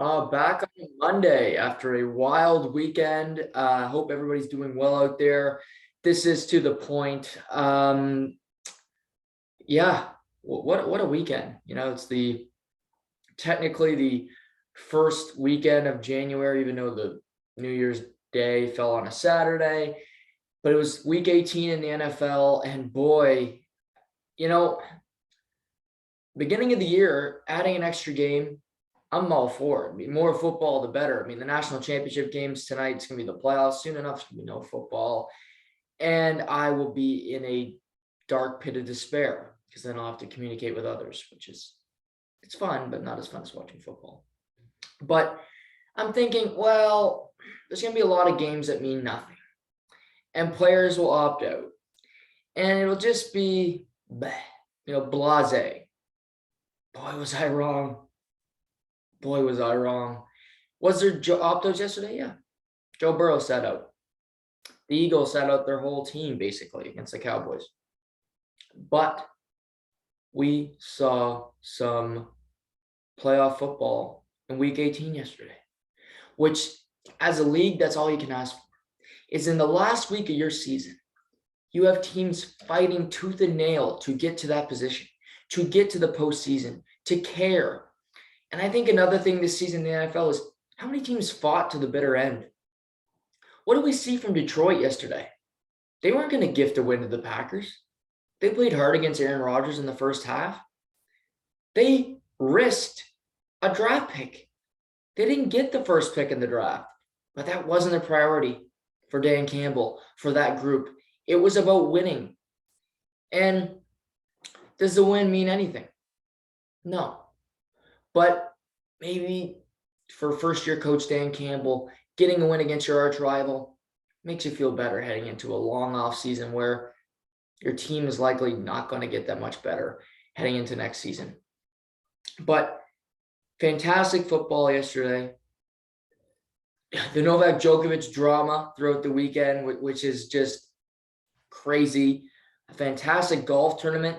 Back on Monday after a wild weekend. Hope everybody's doing well out there. This is to the point. Yeah, what a weekend. It's technically the first weekend of January, even though the New Year's Day fell on a Saturday. But it was week 18 in the NFL, and boy, beginning of the year, adding an extra game, I'm all for it. More football, the better. The national championship games tonight, it's going to be the playoffs. Soon enough, it's going to be no football. And I will be in a dark pit of despair because then I'll have to communicate with others, it's fun, but not as fun as watching football. But I'm thinking, well, there's going to be a lot of games that mean nothing. And players will opt out. And it'll just be, blasé. Boy, was I wrong. Was there opt-outs yesterday? Yeah. Joe Burrow sat out. The Eagles sat out their whole team, basically, against the Cowboys. But we saw some playoff football in week 18 yesterday, which, as a league, that's all you can ask for. Is in the last week of your season, you have teams fighting tooth and nail to get to that position, to get to the postseason, to care. And I think another thing this season in the NFL is how many teams fought to the bitter end. What did we see from Detroit yesterday? They weren't going to gift a win to the Packers. They played hard against Aaron Rodgers in the first half. They risked a draft pick. They didn't get the first pick in the draft, but that wasn't a priority for Dan Campbell, for that group. It was about winning. And does the win mean anything? No. But maybe for first-year coach Dan Campbell, getting a win against your arch rival makes you feel better heading into a long off season where your team is likely not going to get that much better heading into next season. But fantastic football yesterday. The Novak Djokovic drama throughout the weekend, which is just crazy. A fantastic golf tournament.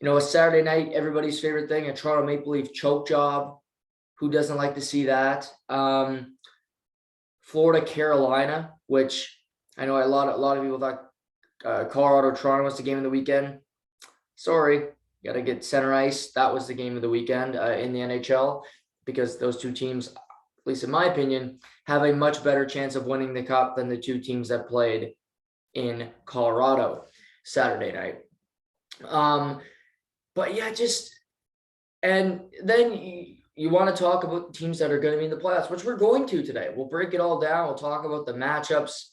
A Saturday night, everybody's favorite thing, a Toronto Maple Leaf choke job. Who doesn't like to see that? Florida, Carolina, which I know a lot of people thought Colorado, Toronto was the game of the weekend. Sorry, you got to get center ice. That was the game of the weekend in the NHL because those two teams, at least in my opinion, have a much better chance of winning the cup than the two teams that played in Colorado Saturday night. But yeah, and then you want to talk about teams that are going to be in the playoffs, which we're going to today. We'll break it all down. We'll talk about the matchups.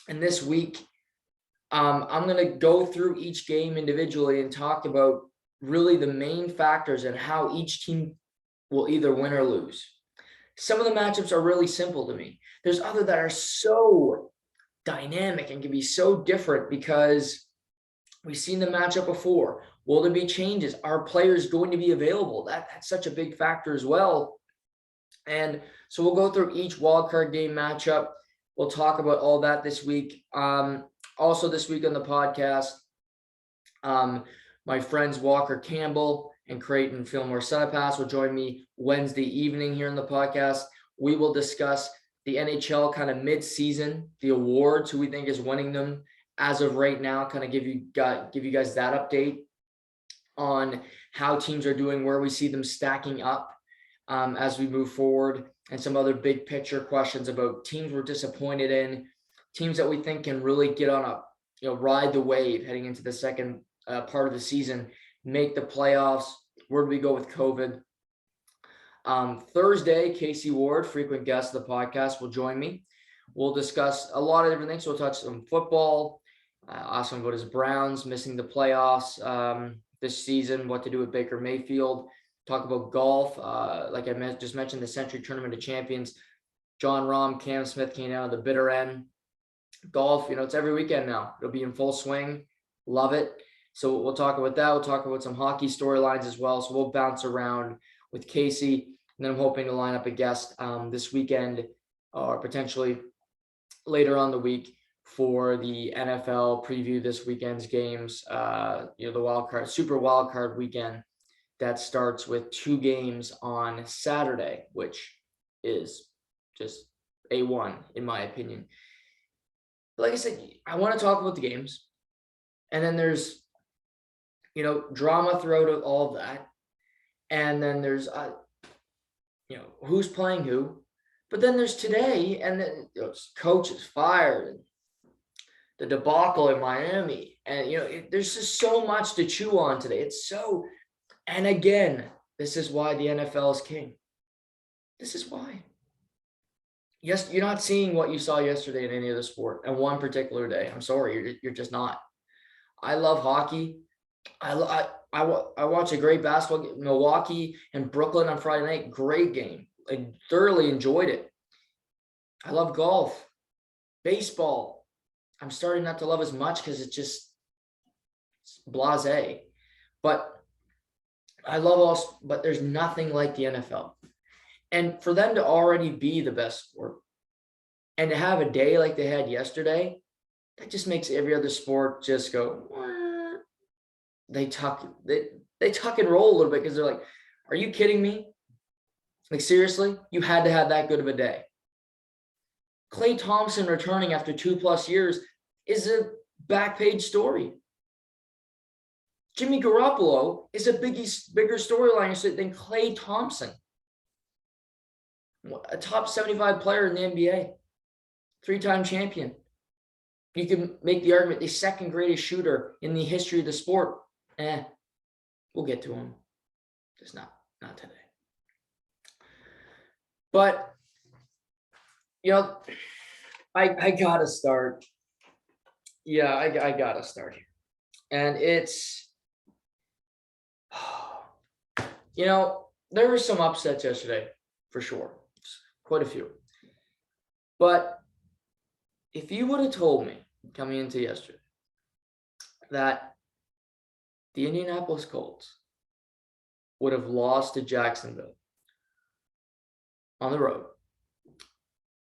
And this week, I'm going to go through each game individually and talk about really the main factors and how each team will either win or lose. Some of the matchups are really simple to me. There's other that are so dynamic and can be so different because we've seen the matchup before. Will there be changes? Are players going to be available? That's such a big factor as well. And so we'll go through each wildcard game matchup. We'll talk about all that this week. Also this week on the podcast, my friends Walker Campbell and Creighton Fillmore Sunipass will join me Wednesday evening here on the podcast. We will discuss the NHL kind of mid-season, the awards, who we think is winning them as of right now, kind of give you guys that update on how teams are doing, where we see them stacking up as we move forward, and some other big picture questions about teams we're disappointed in, teams that we think can really get on ride the wave heading into the second part of the season, make the playoffs. Where do we go with COVID? Thursday, Casey Ward, frequent guest of the podcast, will join me. We'll discuss a lot of different things. We'll touch some football, ask him about his Browns missing the playoffs this season, what to do with Baker Mayfield, talk about golf. Like I just mentioned, the Century Tournament of Champions. John Rahm, Cam Smith came down to the bitter end. Golf, it's every weekend now. It'll be in full swing. Love it. So we'll talk about that. We'll talk about some hockey storylines as well. So we'll bounce around with Casey. And then I'm hoping to line up a guest this weekend or potentially later on the week for the NFL preview this weekend's games, the super wild card weekend that starts with 2 games on Saturday, which is just A1 in my opinion. But like I said, I want to talk about the games. And then there's, drama throughout all of that. And then there's, who's playing who. But then there's today, and then coaches fired, and the debacle in Miami. And, there's just so much to chew on today. And again, this is why the NFL is king. This is why. Yes, you're not seeing what you saw yesterday in any other sport and one particular day. I'm sorry, you're just not. I love hockey. I watch a great basketball game. Milwaukee and Brooklyn on Friday night. Great game. I thoroughly enjoyed it. I love golf, baseball. I'm starting not to love as much because it's blasé. But I love but there's nothing like the NFL. And for them to already be the best sport and to have a day like they had yesterday, that just makes every other sport just go, wah. They tuck and roll a little bit because they're like, are you kidding me? Like, seriously? You had to have that good of a day. Klay Thompson returning after 2+ years is a back page story. Jimmy Garoppolo is a bigger storyline than Klay Thompson. A top 75 player in the NBA, 3-time champion. You can make the argument the second greatest shooter in the history of the sport. We'll get to him. Just not today. But, I gotta start. Yeah, I gotta start here. And it's, there were some upsets yesterday, for sure. Quite a few. But if you would have told me coming into yesterday that the Indianapolis Colts would have lost to Jacksonville on the road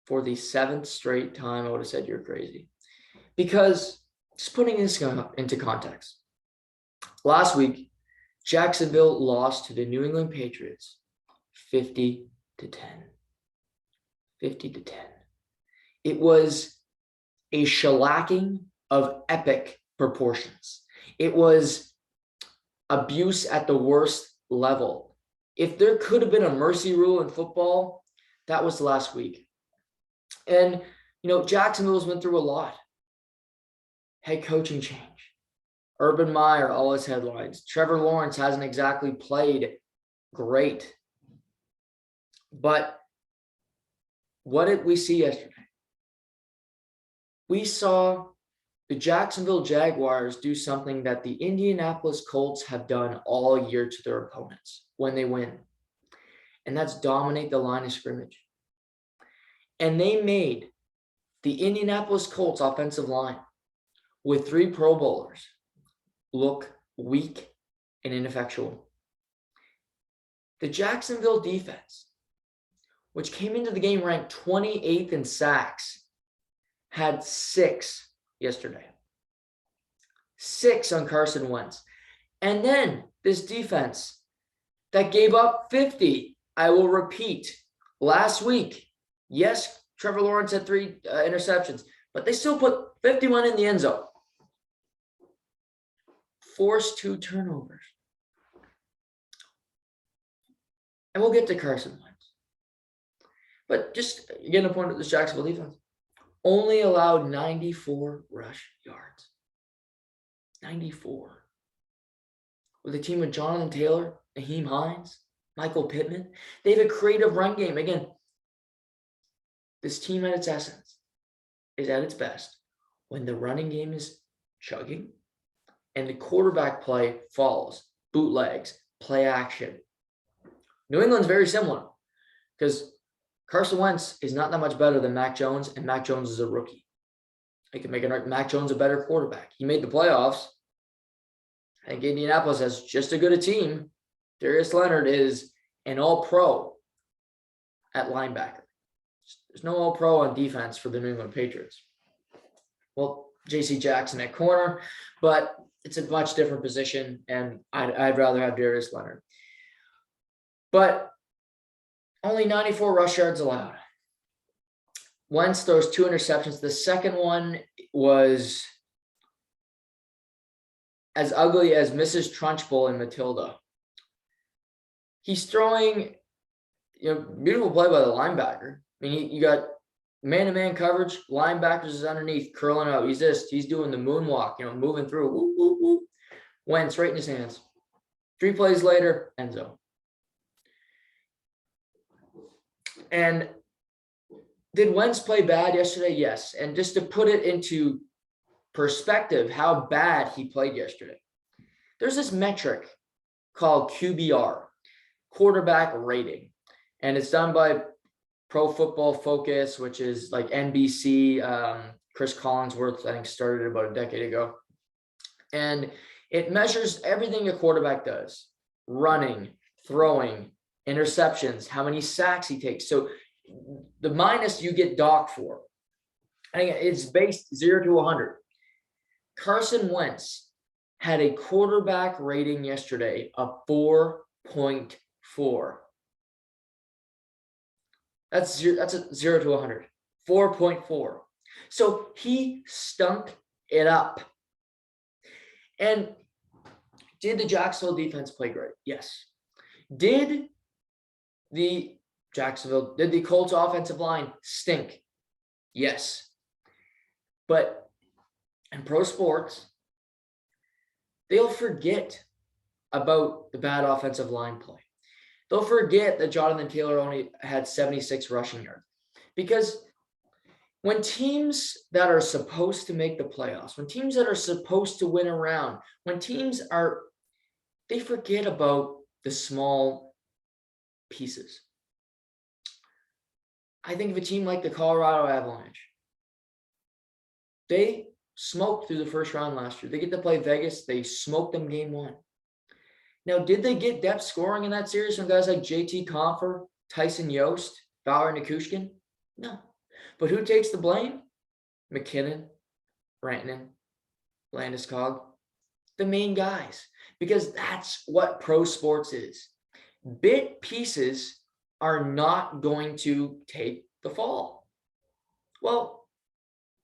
for the 7th straight time, I would have said you're crazy. Because, just putting this into context, last week, Jacksonville lost to the New England Patriots 50-10. 50-10. It was a shellacking of epic proportions. It was abuse at the worst level. If there could have been a mercy rule in football, that was last week. And, Jacksonville's went through a lot. Head coaching change. Urban Meyer, all his headlines. Trevor Lawrence hasn't exactly played great. But what did we see yesterday? We saw the Jacksonville Jaguars do something that the Indianapolis Colts have done all year to their opponents when they win. And that's dominate the line of scrimmage. And they made the Indianapolis Colts offensive line with 3 Pro Bowlers look weak and ineffectual. The Jacksonville defense, which came into the game ranked 28th in sacks, had 6 yesterday. 6 on Carson Wentz. And then this defense that gave up 50, I will repeat, last week. Yes, Trevor Lawrence had 3 interceptions, but they still put 51 in the end zone. Forced 2 turnovers. And we'll get to Carson Wentz. But just getting a point at this Jacksonville defense. Only allowed 94 rush yards. 94. With a team of Jonathan Taylor, Naheem Hines, Michael Pittman, they have a creative run game. Again, this team at its essence is at its best when the running game is chugging and the quarterback play follows, bootlegs, play action. New England's very similar because Carson Wentz is not that much better than Mac Jones, and Mac Jones is a rookie. I can make Mac Jones a better quarterback. He made the playoffs. I think Indianapolis has just as good a team. Darius Leonard is an all-pro at linebacker. There's no all-pro on defense for the New England Patriots. Well, J.C. Jackson at corner, but it's a much different position, and I'd rather have Darius Leonard. But only 94 rush yards allowed. Wentz throws 2 interceptions. The second one was as ugly as Mrs. Trunchbull and Matilda. He's throwing, beautiful play by the linebacker. I mean, you got man-to-man coverage, linebackers is underneath, curling out. He's doing the moonwalk, moving through. Whoop, whoop, whoop. Wentz right in his hands. 3 plays later, end zone. And did Wentz play bad yesterday? Yes. And just to put it into perspective, how bad he played yesterday. There's this metric called QBR, quarterback rating. And it's done by Pro Football Focus, which is like NBC. Chris Collinsworth, I think, started about a decade ago. And it measures everything a quarterback does: running, throwing, interceptions, how many sacks he takes. So the minus you get docked for. I think it's based 0 to 100. Carson Wentz had a quarterback rating yesterday of 4.4. That's a 0 to 100. 4.4. So he stunk it up. And did the Jacksonville defense play great? Yes. Did the Colts offensive line stink? Yes. But in pro sports, they'll forget about the bad offensive line play. They'll forget that Jonathan Taylor only had 76 rushing yards. Because when teams that are supposed to make the playoffs, when teams that are supposed to win a round, when they forget about the small pieces. I think of a team like the Colorado Avalanche. They smoked through the first round last year. They get to play Vegas. They smoked them game 1. Now, did they get depth scoring in that series from guys like JT Compher, Tyson Yost, Valeri Nichushkin? No. But who takes the blame? McKinnon, Rantanen, Landeskog, the main guys. Because that's what pro sports is. Bit pieces are not going to take the fall. Well,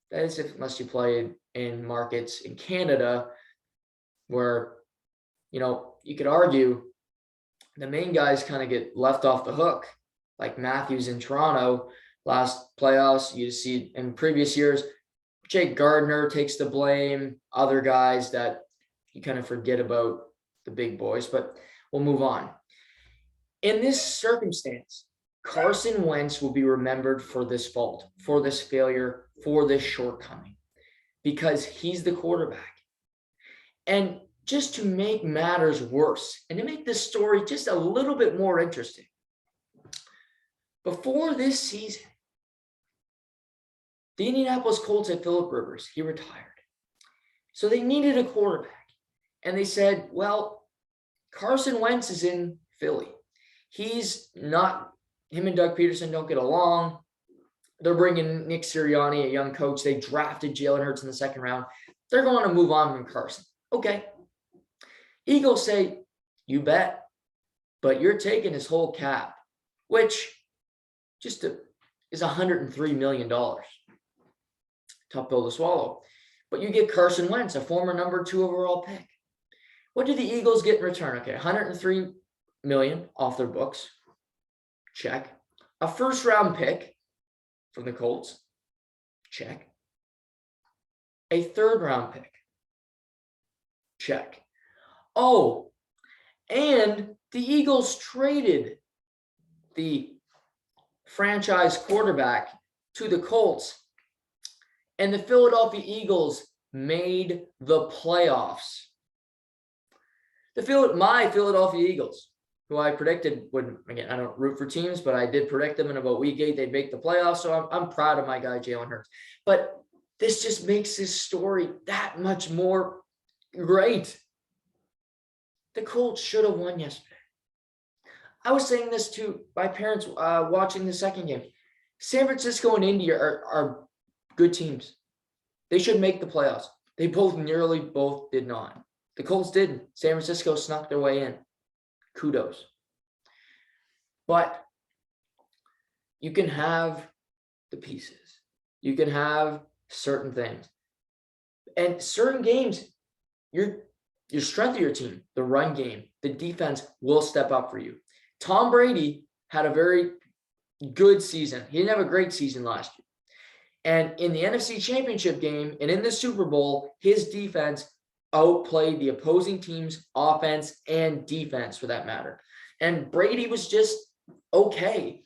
that is unless you play in markets in Canada where, you could argue the main guys kind of get left off the hook, like Matthews in Toronto last playoffs. You see in previous years, Jake Gardner takes the blame, other guys that you kind of forget about the big boys, but we'll move on. In this circumstance, Carson Wentz will be remembered for this fault, for this failure, for this shortcoming, because he's the quarterback. And just to make matters worse and to make this story just a little bit more interesting, before this season, the Indianapolis Colts had Phillip Rivers. He retired. So they needed a quarterback. And they said, well, Carson Wentz is in Philly. Him and Doug Peterson don't get along. They're bringing Nick Sirianni, a young coach. They drafted Jalen Hurts in the second round. They're going to move on from Carson. Okay. Eagles say, you bet, but you're taking his whole cap, which is $103 million. Tough pill to swallow. But you get Carson Wentz, a former number 2 overall pick. What do the Eagles get in return? Okay, $103 million off their books. Check. A first-round pick from the Colts. Check. A third-round pick. Check. Oh, and the Eagles traded the franchise quarterback to the Colts, and the Philadelphia Eagles made the playoffs. My Philadelphia Eagles, who I predicted would, again, I don't root for teams, but I did predict them in about week 8, they'd make the playoffs. So I'm proud of my guy, Jalen Hurts. But this just makes this story that much more great. The Colts should have won yesterday. I was saying this to my parents watching the second game. San Francisco and Indy are good teams. They should make the playoffs. They both did not. The Colts didn't. San Francisco snuck their way in. Kudos. But you can have the pieces. You can have certain things. And certain games, your strength of your team, the run game, the defense will step up for you. Tom Brady had a very good season. He didn't have a great season last year. And in the NFC Championship game and in the Super Bowl, his defense outplayed the opposing team's offense and defense for that matter. And Brady was just okay.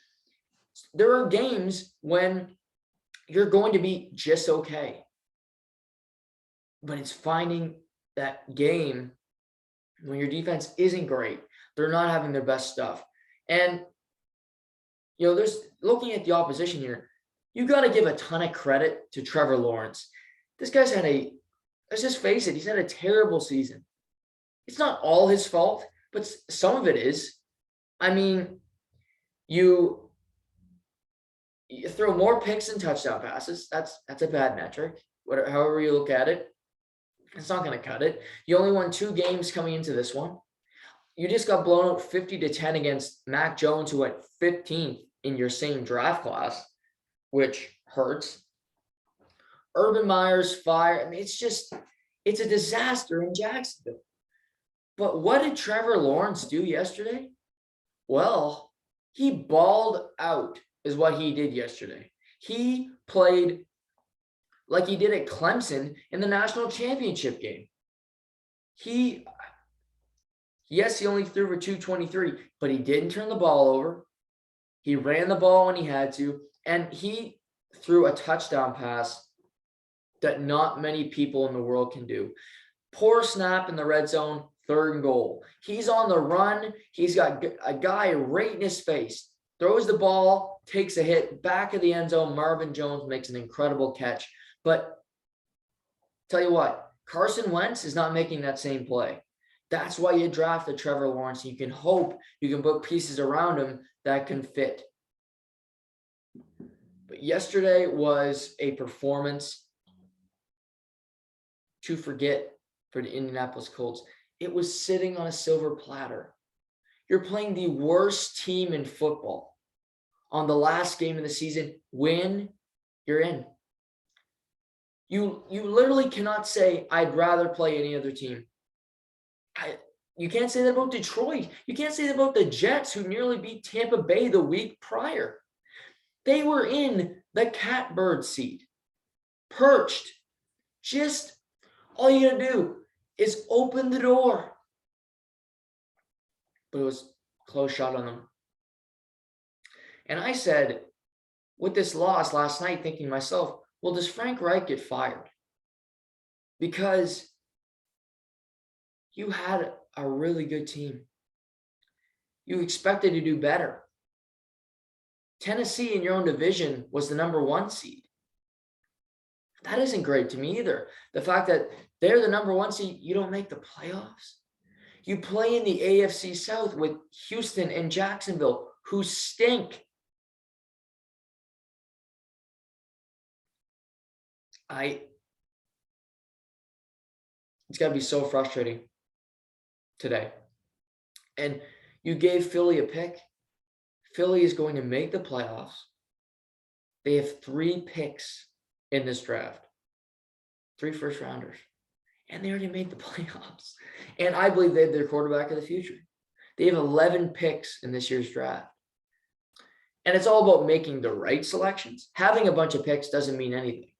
There are games when you're going to be just okay. But it's finding that game when your defense isn't great. They're not having their best stuff. And, there's looking at the opposition here, you got to give a ton of credit to Trevor Lawrence. This guy's let's just face it, he's had a terrible season. It's not all his fault, but some of it is. I mean, you throw more picks than touchdown passes. That's a bad metric. However you look at it, it's not going to cut it. You only won 2 games coming into this one. You just got blown out 50-10 against Mac Jones, who went 15th in your same draft class, which hurts. Urban Meyer's fired. I mean, it's a disaster in Jacksonville. But what did Trevor Lawrence do yesterday? Well, he balled out is what he did yesterday. He played like he did at Clemson in the national championship game. Yes, he only threw for 223, but he didn't turn the ball over. He ran the ball when he had to, and he threw a touchdown pass that not many people in the world can do. Poor snap in the red zone, 3rd and goal. He's on the run. He's got a guy right in his face. Throws the ball, takes a hit, back of the end zone. Marvin Jones makes an incredible catch. But tell you what, Carson Wentz is not making that same play. That's why you drafted Trevor Lawrence. You can hope you can put pieces around him that can fit. But yesterday was a performance to forget for the Indianapolis Colts. It was sitting on a silver platter. You're playing the worst team in football. On the last game of the season, win, you're in. You literally cannot say, I'd rather play any other team. You can't say that about Detroit. You can't say that about the Jets, who nearly beat Tampa Bay the week prior. They were in the catbird seat, perched. Just all you got to do is open the door. But it was a close shot on them. And I said, with this loss last night, thinking to myself, well, does Frank Reich get fired? Because you had a really good team. You expected to do better. Tennessee in your own division was the number 1 seed. That isn't great to me either. The fact that they're the number 1 seed, you don't make the playoffs. You play in the AFC South with Houston and Jacksonville, who stink. It's got to be so frustrating today. And you gave Philly a pick. Philly is going to make the playoffs. They have 3 picks in this draft, 3 first-rounders, and they already made the playoffs. And I believe they have their quarterback of the future. They have 11 picks in this year's draft. And it's all about making the right selections. Having a bunch of picks doesn't mean anything.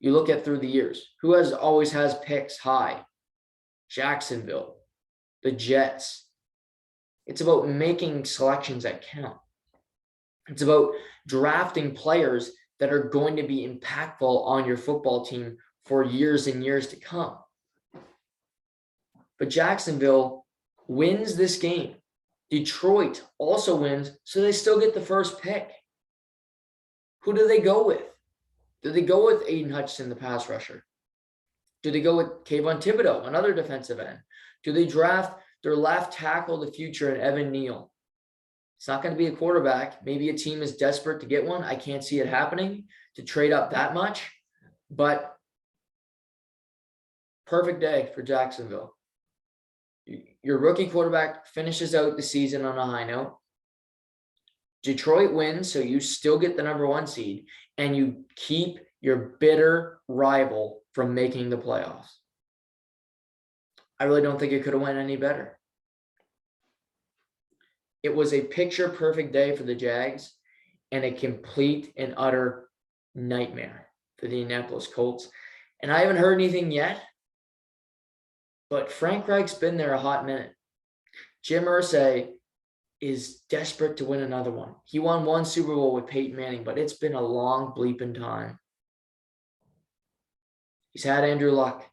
You look at through the years, who always has picks high? Jacksonville, the Jets. It's about making selections that count. It's about drafting players that are going to be impactful on your football team for years and years to come. But Jacksonville wins this game. Detroit also wins, so they still get the first pick. Who do they go with? Do they go with Aiden Hutchinson, the pass rusher? Do they go with Kayvon Thibodeau, another defensive end? Do they draft their left tackle of the future in Evan Neal? It's not going to be a quarterback. Maybe a team is desperate to get one. I can't see it happening to trade up that much. But perfect day for Jacksonville. Your rookie quarterback finishes out the season on a high note. Detroit wins, so you still get the number 1 seed, and you keep your bitter rival from making the playoffs. I really don't think it could have went any better. It was a picture-perfect day for the Jags and a complete and utter nightmare for the Indianapolis Colts. And I haven't heard anything yet, but Frank Reich's been there a hot minute. Jim Irsay is desperate to win another one. He won 1 Super Bowl with Peyton Manning, but it's been a long bleeping time. He's had Andrew Luck.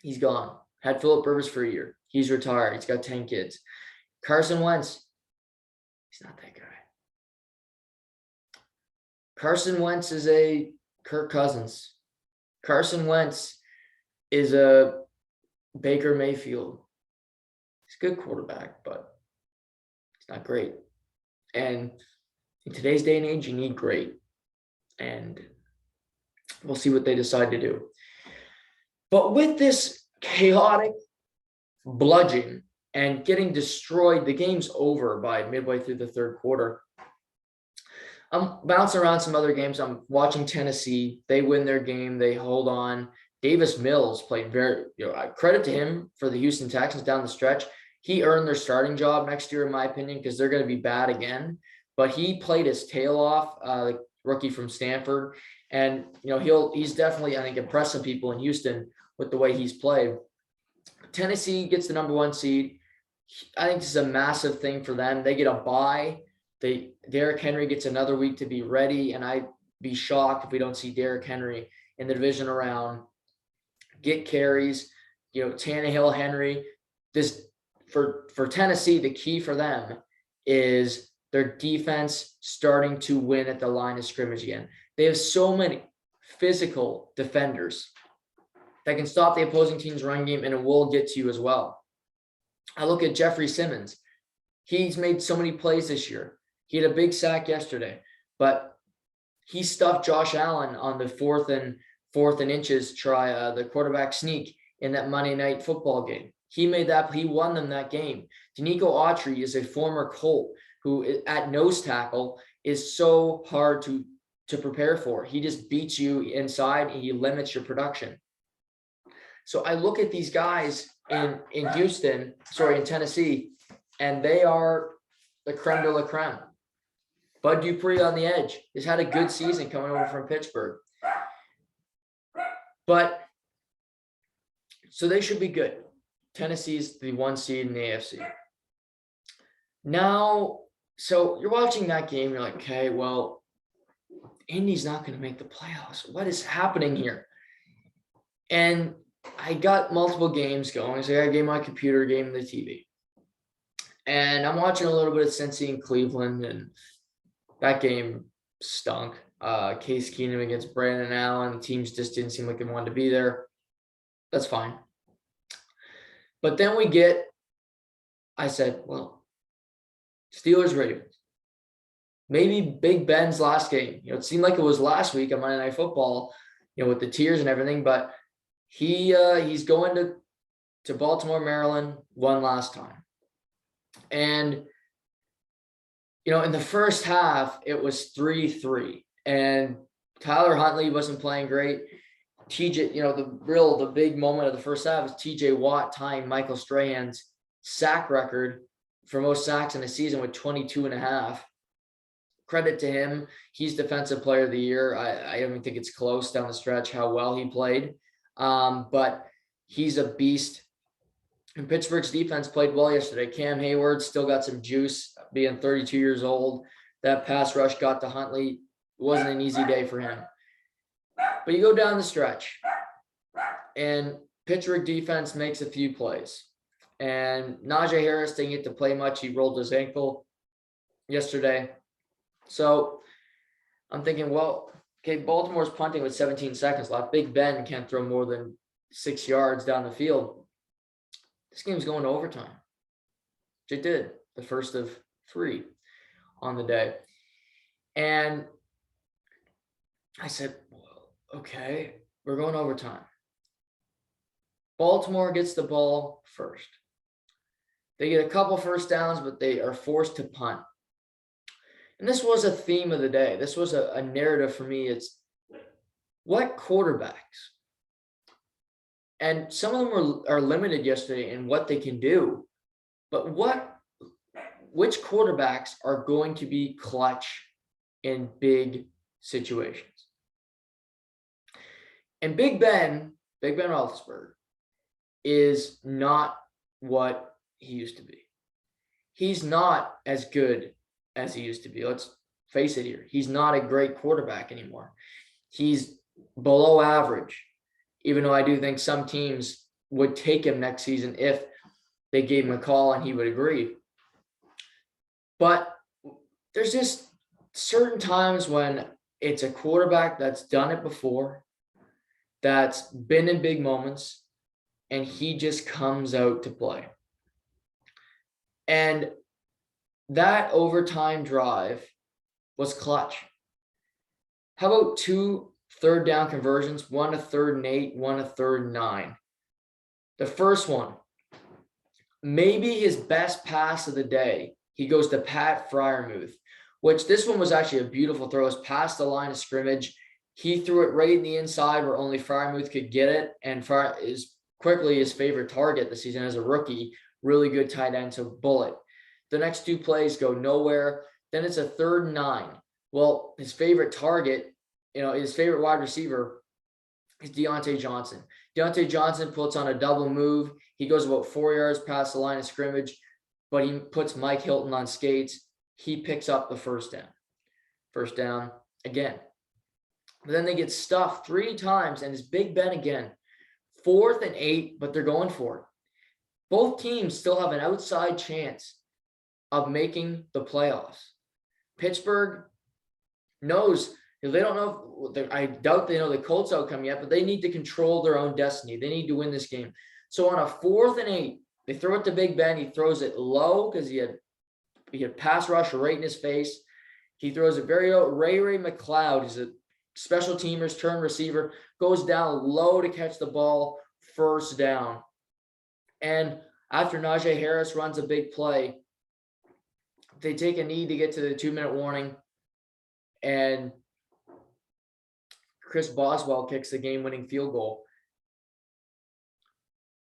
He's gone. Had Phillip Rivers for a year. He's retired. He's got 10 kids. Carson Wentz. He's not that guy. Carson Wentz is a Kirk Cousins. Carson Wentz is a Baker Mayfield. He's a good quarterback, but he's not great. And in today's day and age, you need great. And we'll see what they decide to do. But with this chaotic bludgeon and getting destroyed, the game's over by midway through the third quarter. I'm bouncing around some other games. I'm watching Tennessee. They win their game. They hold on. Davis Mills played very, credit to him for the Houston Texans down the stretch. He earned their starting job next year, in my opinion, because they're going to be bad again. But he played his tail off, the rookie from Stanford. And, he's definitely, I think, impressed some people in Houston with the way he's played. Tennessee gets the number 1 seed. I think this is a massive thing for them. They get a bye. Derrick Henry gets another week to be ready, and I'd be shocked if we don't see Derrick Henry in the division round get carries. Tannehill, Henry. This for Tennessee, the key for them is their defense starting to win at the line of scrimmage again. They have so many physical defenders that can stop the opposing team's run game, and it will get to you as well. I look at Jeffrey Simmons. He's made so many plays this year. He had a big sack yesterday, but he stuffed Josh Allen on the fourth and inches try, the quarterback sneak in that Monday Night Football game. He won them that game. Danico Autry is a former Colt who at nose tackle is so hard to prepare for. He just beats you inside and he limits your production. So I look at these guys in Tennessee, and they are the creme de la creme. Bud Dupree on the edge has had a good season coming over from Pittsburgh. But so they should be good. Tennessee's the 1 seed in the AFC. Now, so you're watching that game, you're like, okay, well, Indy's not going to make the playoffs. What is happening here? And I got multiple games going. So I got a game on my computer, a game on the TV. And I'm watching a little bit of Cincy and Cleveland, and that game stunk. Case Keenum against Brandon Allen. The teams just didn't seem like they wanted to be there. That's fine. But then I said, well, Steelers Ravens. Maybe Big Ben's last game. It seemed like it was last week on Monday Night Football, with the tears and everything, but he's going to Baltimore, Maryland one last time. And, in the first half, it was 3-3. And Tyler Huntley wasn't playing great. TJ, the big moment of the first half is TJ Watt tying Michael Strahan's sack record for most sacks in a season with 22.5. Credit to him. He's Defensive Player of the Year. I don't even think it's close down the stretch how well he played. But he's a beast. And Pittsburgh's defense played well yesterday. Cam Hayward still got some juice, being 32 years old. That pass rush got to Huntley. It wasn't an easy day for him. But you go down the stretch, and Pittsburgh defense makes a few plays. And Najee Harris didn't get to play much. He rolled his ankle yesterday. So I'm thinking, well, okay, Baltimore's punting with 17 seconds left. Big Ben can't throw more than 6 yards down the field. This game's going to overtime. It did, the first of 3 on the day. And I said, well, okay, we're going overtime. Baltimore gets the ball first. They get a couple first downs, but they are forced to punt. And this was a theme of the day. This was a narrative for me. It's what quarterbacks, and some of them are limited yesterday in what they can do, but which quarterbacks are going to be clutch in big situations? And Big Ben Roethlisberger is not what he used to be. He's not as good as he used to be. Let's face it here. He's not a great quarterback anymore. He's below average, even though I do think some teams would take him next season if they gave him a call and he would agree. But there's just certain times when it's a quarterback that's done it before, that's been in big moments, and he just comes out to play. And that overtime drive was clutch. How about 2 third-down conversions, one a 3rd and 8, one a 3rd and 9? The first one, maybe his best pass of the day, he goes to Pat Freiermuth, which this one was actually a beautiful throw. It was past the line of scrimmage. He threw it right in the inside where only Freiermuth could get it, and Fryer is quickly his favorite target this season as a rookie. Really good tight end, so bullet. The next 2 plays go nowhere. Then it's a 3rd and 9. Well, his favorite target, his favorite wide receiver is Deontay Johnson. Deontay Johnson puts on a double move. He goes about 4 yards past the line of scrimmage, but he puts Mike Hilton on skates. He picks up the first down. First down again. But then they get stuffed 3 times, and it's Big Ben again. 4th and 8, but they're going for it. Both teams still have an outside chance of making the playoffs. Pittsburgh knows, they don't know, I doubt they know the Colts outcome yet, but they need to control their own destiny. They need to win this game. So on a 4th and 8, they throw it to Big Ben. He throws it low because he had pass rush right in his face. He throws it very low. Ray McLeod is a special teamers, turn receiver, goes down low to catch the ball, first down. And after Najee Harris runs a big play, they take a knee to get to the 2-minute warning, and Chris Boswell kicks the game-winning field goal.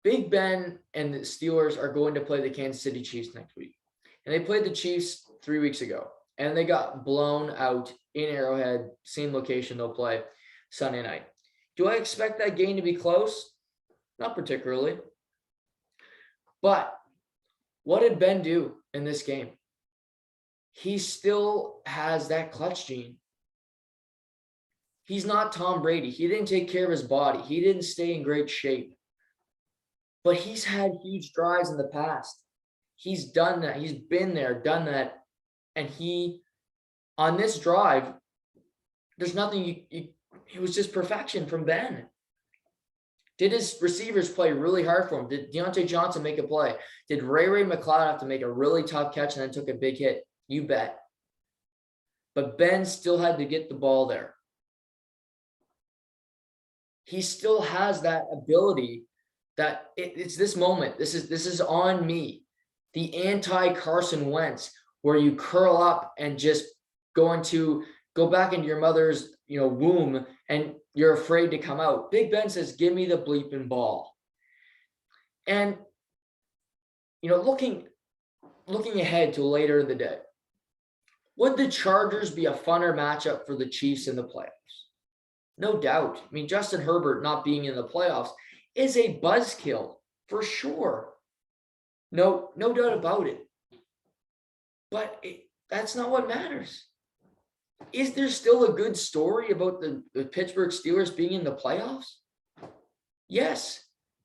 Big Ben and the Steelers are going to play the Kansas City Chiefs next week. And they played the Chiefs 3 weeks ago, and they got blown out in Arrowhead, same location they'll play Sunday night. Do I expect that game to be close? Not particularly. But what did Ben do in this game? He still has that clutch gene. He's not Tom Brady. He didn't take care of his body. He didn't stay in great shape. But he's had huge drives in the past. He's done that. He's been there, done that. And on this drive, there's nothing, it was just perfection from Ben. Did his receivers play really hard for him? Did Deontay Johnson make a play? Did Ray McLeod have to make a really tough catch and then took a big hit? You bet. But Ben still had to get the ball there. He still has that ability that it's this moment. This is on me. The anti-Carson Wentz, where you curl up and just go back into your mother's womb and you're afraid to come out. Big Ben says, give me the bleeping ball. And looking ahead to later in the day, would the Chargers be a funner matchup for the Chiefs in the playoffs? No doubt. I mean, Justin Herbert not being in the playoffs is a buzzkill for sure. No doubt about it. But that's not what matters. Is there still a good story about the Pittsburgh Steelers being in the playoffs? Yes.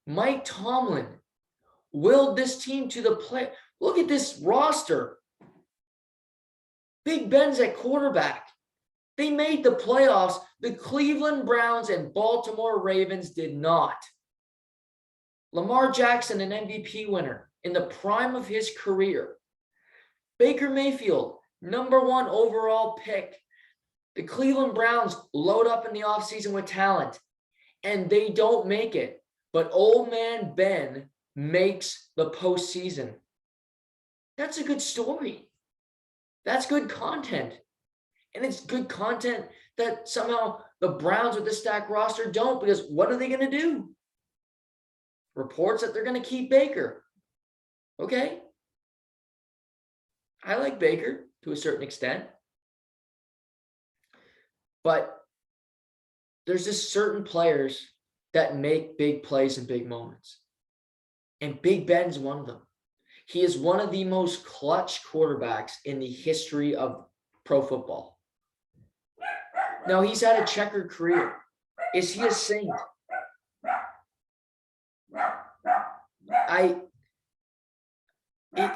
Mike Tomlin willed this team to the play. Look at this roster. Big Ben's at quarterback. They made the playoffs. The Cleveland Browns and Baltimore Ravens did not. Lamar Jackson, an MVP winner in the prime of his career. Baker Mayfield, #1 overall pick. The Cleveland Browns load up in the offseason with talent, and they don't make it. But old man Ben makes the postseason. That's a good story. That's good content. And it's good content that somehow the Browns with the stacked roster don't, because what are they going to do? Reports that they're going to keep Baker. Okay. I like Baker to a certain extent. But there's just certain players that make big plays in big moments. And Big Ben's one of them. He is one of the most clutch quarterbacks in the history of pro football. Now, he's had a checkered career. Is he a saint?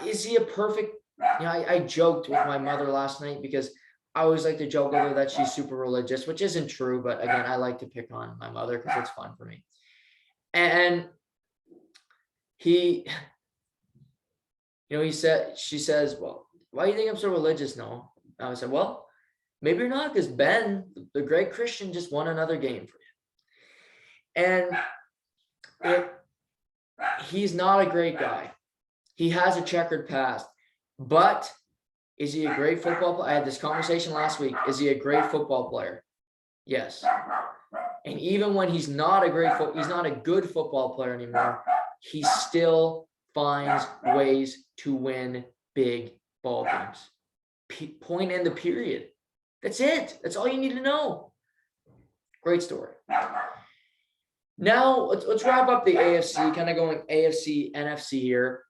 Is he a perfect? I joked with my mother last night because I always like to joke with her that she's super religious, which isn't true. But again, I like to pick on my mother because it's fun for me. And she says, well, why do you think I'm so religious? No. I said, well, maybe you're not, because Ben, the great Christian, just won another game for you. And he's not a great guy. He has a checkered past, but is he a great football player? I had this conversation last week. Is he a great football player? Yes. And even when he's not a good football player anymore, he still finds ways to win big ball games. Point in the period. That's it. That's all you need to know. Great story. Now let's wrap up the AFC, kind of going AFC, NFC here.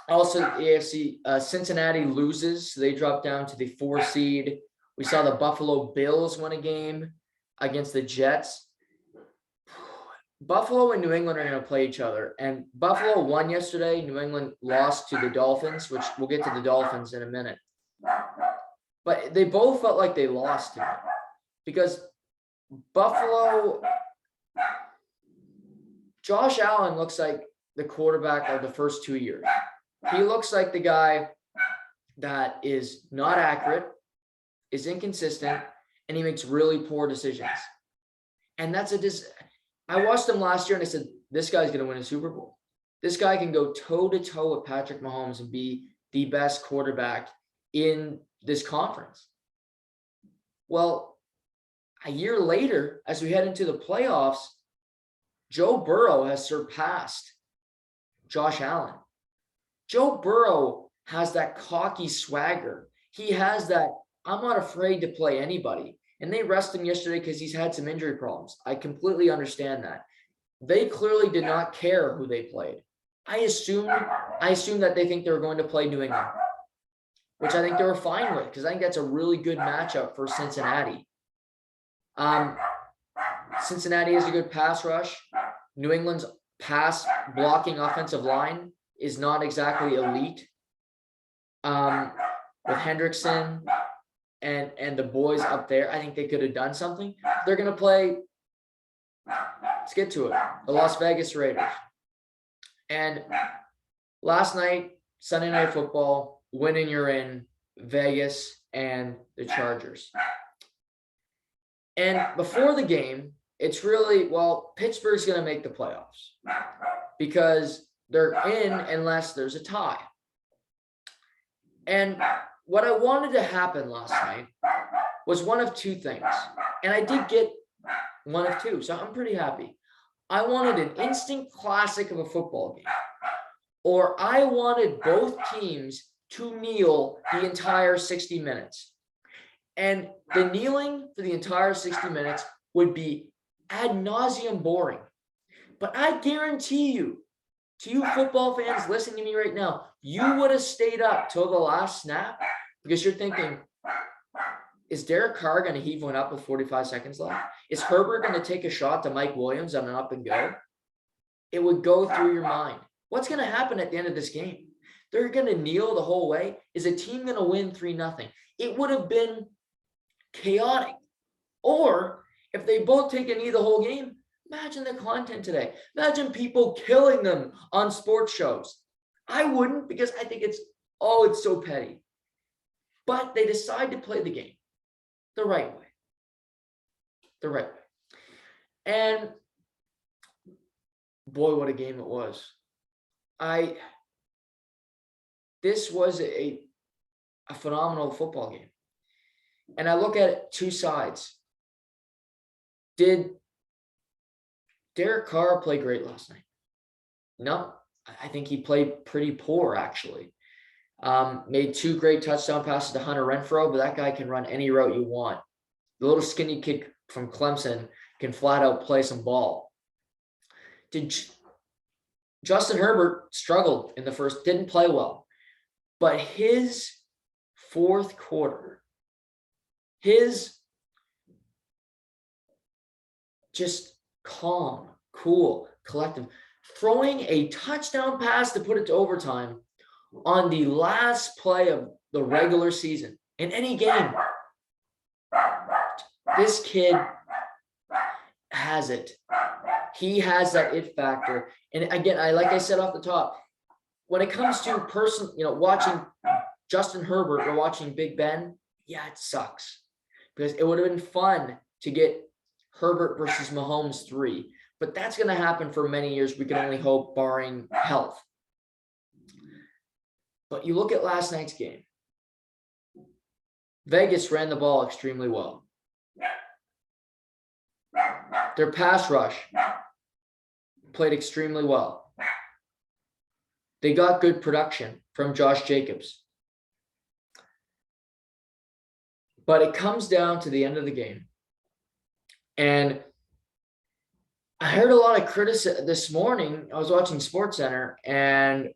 Also, the AFC, Cincinnati loses. So they drop down to the 4 seed. We saw the Buffalo Bills win a game against the Jets. Buffalo and New England are going to play each other. And Buffalo won yesterday. New England lost to the Dolphins, which we'll get to the Dolphins in a minute. But they both felt like they lost to me, because Buffalo, Josh Allen looks like the quarterback of the first 2 years. He looks like the guy that is not accurate, is inconsistent, and he makes really poor decisions. And I watched him last year and I said, this guy's going to win a Super Bowl. This guy can go toe-to-toe with Patrick Mahomes and be the best quarterback in this conference. Well, a year later, as we head into the playoffs, Joe Burrow has surpassed Josh Allen. Joe Burrow has that cocky swagger. He has that, I'm not afraid to play anybody. And they rest him yesterday because he's had some injury problems. I completely understand that. They clearly did not care who they played. I assume that they think they were going to play New England, which I think they were fine with, because I think that's a really good matchup for Cincinnati. Cincinnati has a good pass rush. New England's pass blocking offensive line is not exactly elite. With Hendrickson and the boys up there, I think they could have done something. They're going to play, let's get to it, the Las Vegas Raiders. And last night, Sunday Night Football, winning you're in, Vegas and the Chargers. And before the game, it's really, well, Pittsburgh's going to make the playoffs because they're in unless there's a tie. And what I wanted to happen last night was one of two things. And I did get one of two, so I'm pretty happy. I wanted an instant classic of a football game, or I wanted both teams to kneel the entire 60 minutes. And the kneeling for the entire 60 minutes would be ad nauseum boring. But I guarantee you, to you football fans listening to me right now, you would have stayed up till the last snap, because you're thinking, is Derek Carr going to heave one up with 45 seconds left? Is Herbert going to take a shot to Mike Williams on an up and go? It would go through your mind. What's going to happen at the end of this game? They're going to kneel the whole way. Is a team going to win 3-0? It would have been chaotic. Or if they both take a knee the whole game, imagine the content today. Imagine people killing them on sports shows. I wouldn't, because I think it's so petty. But they decide to play the game the right way. The right way. And boy, what a game it was. This was a a phenomenal football game. And I look at two sides. Did Derek Carr play great last night? No, I think he played pretty poor, actually. Made 2 great touchdown passes to Hunter Renfrow, but that guy can run any route you want. The little skinny kid from Clemson can flat out play some ball. Justin Herbert struggled in the first, didn't play well. But his fourth quarter, his just calm, cool, collective, throwing a touchdown pass to put it to overtime on the last play of the regular season in any game. This kid has it. He has that it factor. And again, like I said off the top, when it comes to watching Justin Herbert or watching Big Ben, yeah, it sucks. Because it would have been fun to get Herbert versus Mahomes 3. But that's going to happen for many years. We can only hope, barring health. But you look at last night's game. Vegas ran the ball extremely well. Their pass rush played extremely well. They got good production from Josh Jacobs. But it comes down to the end of the game. And I heard a lot of criticism this morning. I was watching SportsCenter, and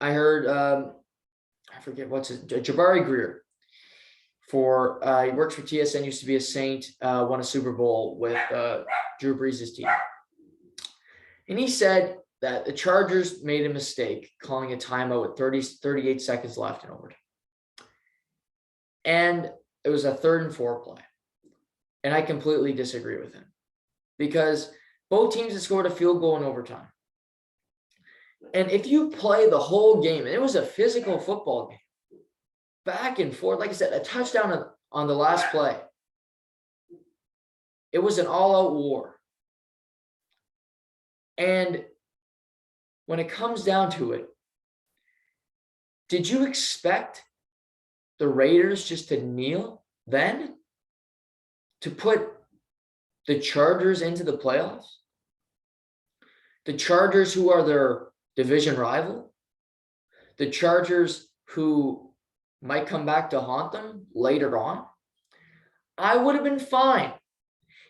I heard, I forget what's his, Jabari Greer. He works for TSN, used to be a Saint, won a Super Bowl with Drew Brees' team. And he said that the Chargers made a mistake calling a timeout with 38 seconds left in overtime. And it was a 3rd and 4 play. And I completely disagree with him, because both teams had scored a field goal in overtime. And if you play the whole game, and it was a physical football game, back and forth, like I said, a touchdown on the last play. It was an all-out war. And when it comes down to it, did you expect the Raiders just to kneel then to put the Chargers into the playoffs? The Chargers, who are their division rival? The Chargers, who might come back to haunt them later on? I would have been fine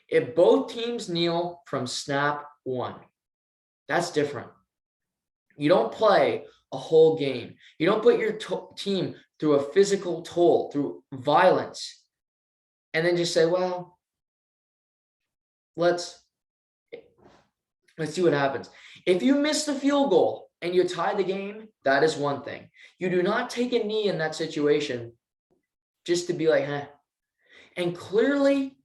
if both teams kneel from snap 1. That's different. You don't play a whole game. You don't put your team through a physical toll, through violence, and then just say, well, let's see what happens. If you miss the field goal and you tie the game, that is one thing. You do not take a knee in that situation just to be like, huh. And clearly,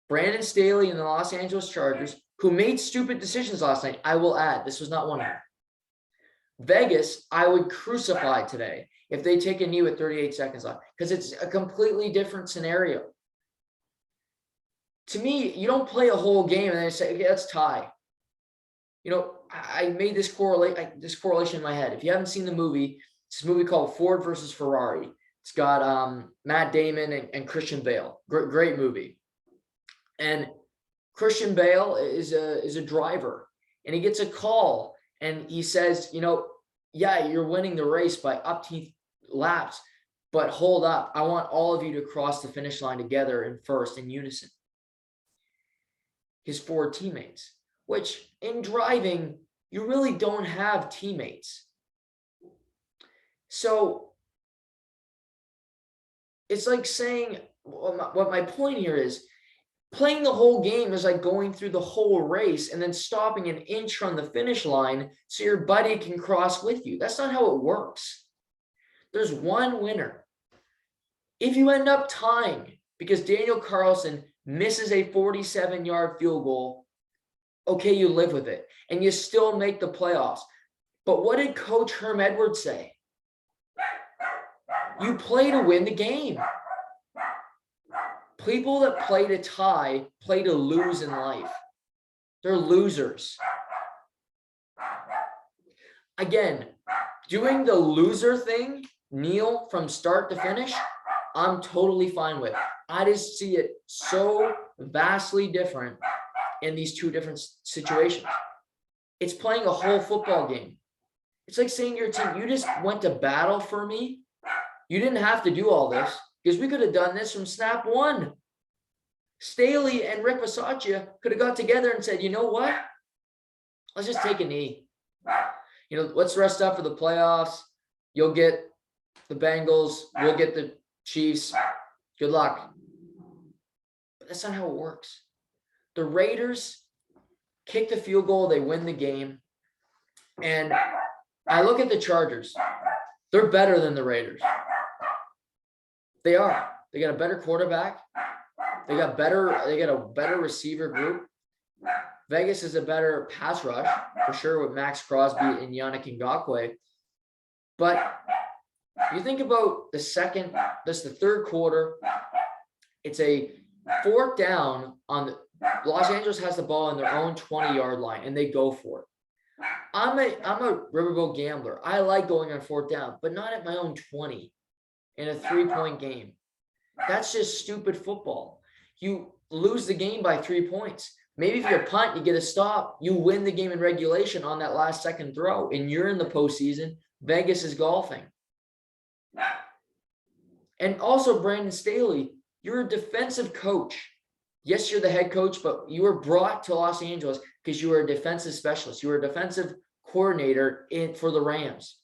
Brandon Staley and the Los Angeles Chargers, who made stupid decisions last night, I will add, this was not one of them. Vegas, I would crucify today if they take a knee with 38 seconds left, because it's a completely different scenario. To me, you don't play a whole game and then say, okay, let's tie. I made this correlation in my head. If you haven't seen the movie, it's a movie called Ford versus Ferrari. It's got Matt Damon and Christian Bale. Great movie. And Christian Bale is a driver, and he gets a call, and he says, yeah, you're winning the race by upteen laps, but hold up. I want all of you to cross the finish line together in first, in unison. His 4 teammates, which in driving, you really don't have teammates. So it's like saying, what my point here is, playing the whole game is like going through the whole race and then stopping an inch from the finish line so your buddy can cross with you. That's not how it works. There's one winner. If you end up tying because Daniel Carlson misses a 47-yard field goal, okay, you live with it and you still make the playoffs. But what did Coach Herm Edwards say? You play to win the game. People that play to tie play to lose in life. They're losers. Again, doing the loser thing kneel from start to finish, I'm totally fine with. I just see it so vastly different in these two different situations. It's playing a whole football game. It's like saying to your team, you just went to battle for me. You didn't have to do all this because we could have done this from snap one. Staley and Rick Bisaccia could have got together and said, you know what? Let's just take a knee. Let's rest up for the playoffs. You'll get the Bengals. We'll get the Chiefs. Good luck. But that's not how it works. The Raiders kick the field goal. They win the game. And I look at the Chargers. They're better than the Raiders. They are. They got a better quarterback. They got a better receiver group. Vegas is a better pass rush, for sure, with Max Crosby and Yannick Ngakoue. But you think about the third quarter, it's a fourth down on Los Angeles has the ball on their own 20-yard line, and they go for it. I'm a riverboat gambler. I like going on fourth down, but not at my own 20 in a 3-point game. That's just stupid football. You lose the game by 3 points. Maybe if you punt, you get a stop, you win the game in regulation on that last second throw, and you're in the postseason. Vegas is golfing. And also, Brandon Staley, you're a defensive coach. Yes, you're the head coach, but you were brought to Los Angeles because you were a defensive specialist. You were a defensive coordinator for the Rams.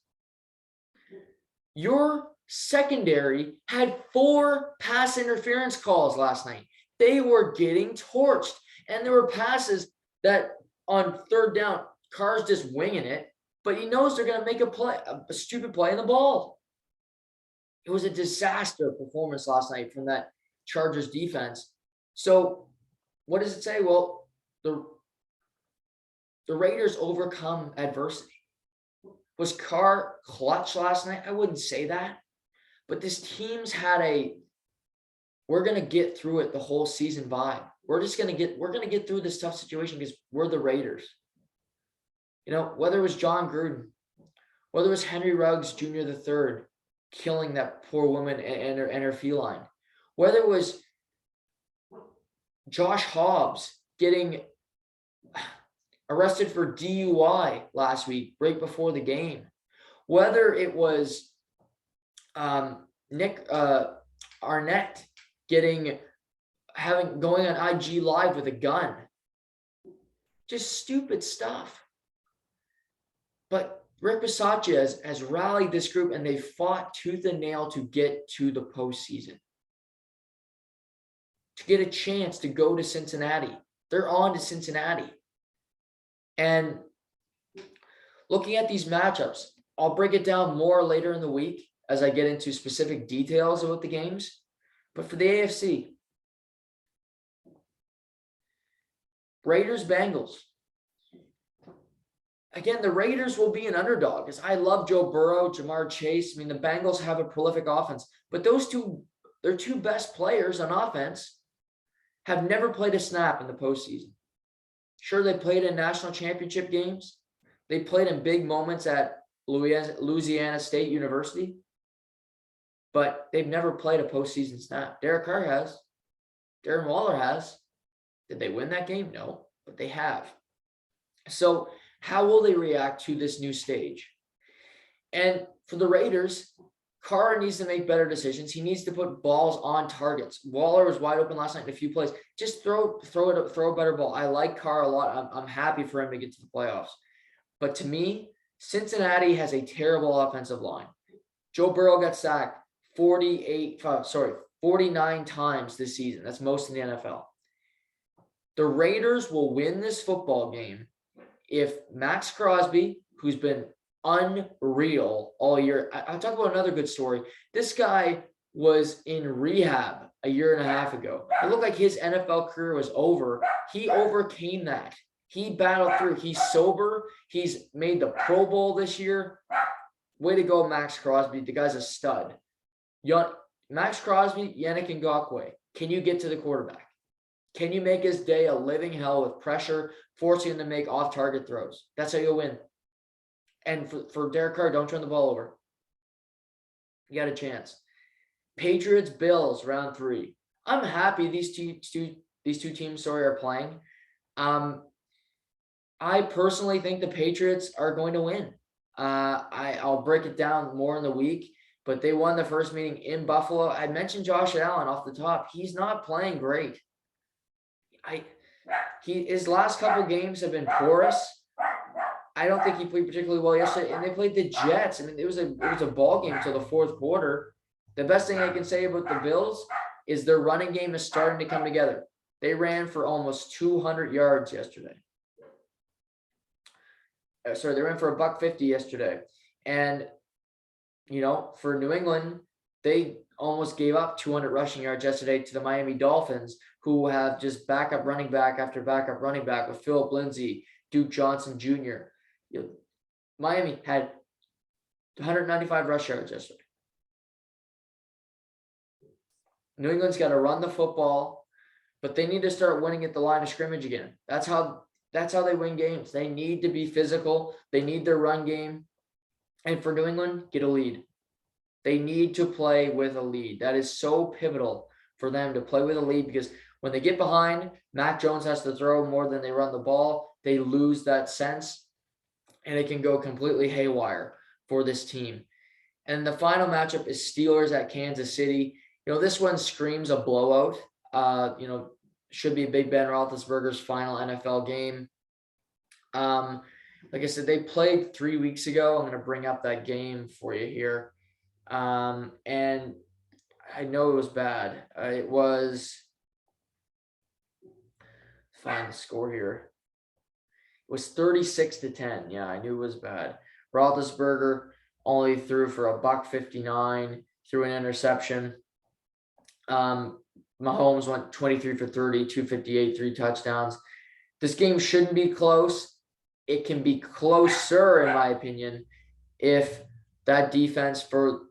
Your secondary had 4 pass interference calls last night. They were getting torched. And there were passes that on third down, Carr's just winging it, but he knows they're going to make a stupid play in the ball. It was a disaster performance last night from that Chargers defense. So what does it say? Well, the Raiders overcome adversity. Was Carr clutch last night? I wouldn't say that. But this team's had we're going to get through it the whole season vibe. We're going to get through this tough situation because we're the Raiders. Whether it was John Gruden, whether it was Henry Ruggs Jr. III killing that poor woman and her feline, whether it was Josh Hobbs getting arrested for DUI last week, right before the game, whether it was Nick Arnett going on IG Live with a gun. Just stupid stuff. But Rick Bisaccia has rallied this group, and they fought tooth and nail to get to the postseason. To get a chance to go to Cincinnati. They're on to Cincinnati. And looking at these matchups, I'll break it down more later in the week as I get into specific details about the games. But for the AFC, Raiders, Bengals. Again, the Raiders will be an underdog because I love Joe Burrow, Jamar Chase. The Bengals have a prolific offense, but their two best players on offense have never played a snap in the postseason. Sure, they played in national championship games. They played in big moments at Louisiana State University, but they've never played a postseason snap. Derek Carr has. Darren Waller has. Did they win that game? No, but they have. So how will they react to this new stage? And for the Raiders, Carr needs to make better decisions. He needs to put balls on targets. Waller was wide open last night in a few plays. Just throw a better ball. I like Carr a lot. I'm happy for him to get to the playoffs. But to me, Cincinnati has a terrible offensive line. Joe Burrow got sacked 49 times this season. That's most in the NFL. The Raiders will win this football game if Max Crosby, who's been unreal all year. I'll talk about another good story. This guy was in rehab a year and a half ago. It looked like his NFL career was over. He overcame that. He battled through. He's sober. He's made the Pro Bowl this year. Way to go, Max Crosby. The guy's a stud. Max Crosby, Yannick Ngakoue. Can you get to the quarterback? Can you make his day a living hell with pressure, forcing him to make off-target throws? That's how you'll win. And for Derek Carr, don't turn the ball over. You got a chance. Patriots, Bills, round 3. I'm happy these two teams are playing. I personally think the Patriots are going to win. I'll break it down more in the week, but they won the first meeting in Buffalo. I mentioned Josh Allen off the top. He's not playing great. His last couple games have been porous. I don't think he played particularly well yesterday, and they played the Jets. I mean, it was a ball game until the fourth quarter. The best thing I can say about the Bills is their running game is starting to come together. They ran for almost 200 yards yesterday. They ran for $150 yesterday. And, for New England, they almost gave up 200 rushing yards yesterday to the Miami Dolphins, who have just backup running back after backup running back with Philip Lindsay, Duke Johnson Jr. Miami had 195 rush yards yesterday. New England's got to run the football, but they need to start winning at the line of scrimmage again. That's how they win games. They need to be physical. They need their run game. And for New England, get a lead. They need to play with a lead. That is so pivotal for them to play with a lead, because when they get behind, Mac Jones has to throw more than they run the ball. They lose that sense, and it can go completely haywire for this team. And the final matchup is Steelers at Kansas City. This one screams a blowout. Should be Big Ben Roethlisberger's final NFL game. Like I said, they played 3 weeks ago. I'm going to bring up that game for you here. And I know it was bad. It was, find the score here. It was 36-10. Yeah, I knew it was bad. Roethlisberger only threw for $159, threw an interception. Mahomes went 23 for 30, 258, 3 touchdowns. This game shouldn't be close. It can be closer, in my opinion, if that defense for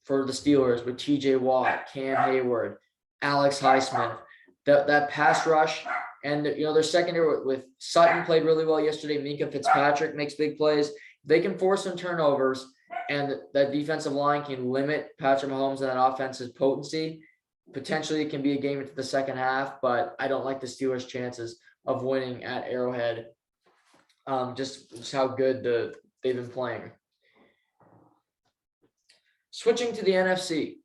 the Steelers with TJ Watt, Cam Hayward, Alex Highsmith, that pass rush, and their secondary with Sutton played really well yesterday. Minka Fitzpatrick makes big plays. They can force some turnovers, and that defensive line can limit Patrick Mahomes and that offense's potency. Potentially it can be a game into the second half, but I don't like the Steelers' chances of winning at Arrowhead. Just how good they've been playing. Switching to the NFC.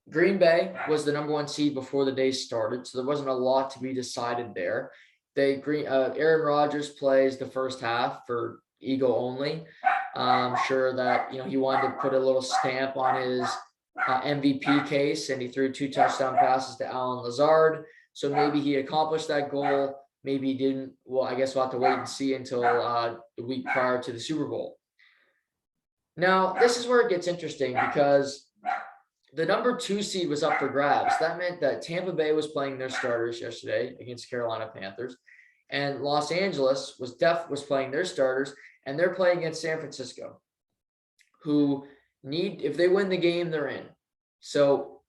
Green Bay was the number 1 seed before the day started, so there wasn't a lot to be decided there. Aaron Rodgers plays the first half for Ego only. I'm sure that he wanted to put a little stamp on his MVP case, and he threw 2 touchdown passes to Allen Lazard. So maybe he accomplished that goal. Maybe he didn't. Well, I guess we'll have to wait and see until the week prior to the Super Bowl. Now, this is where it gets interesting, because the number 2 seed was up for grabs. That meant that Tampa Bay was playing their starters yesterday against Carolina Panthers, and Los Angeles was playing their starters, and they're playing against San Francisco, who if they win the game, they're in. So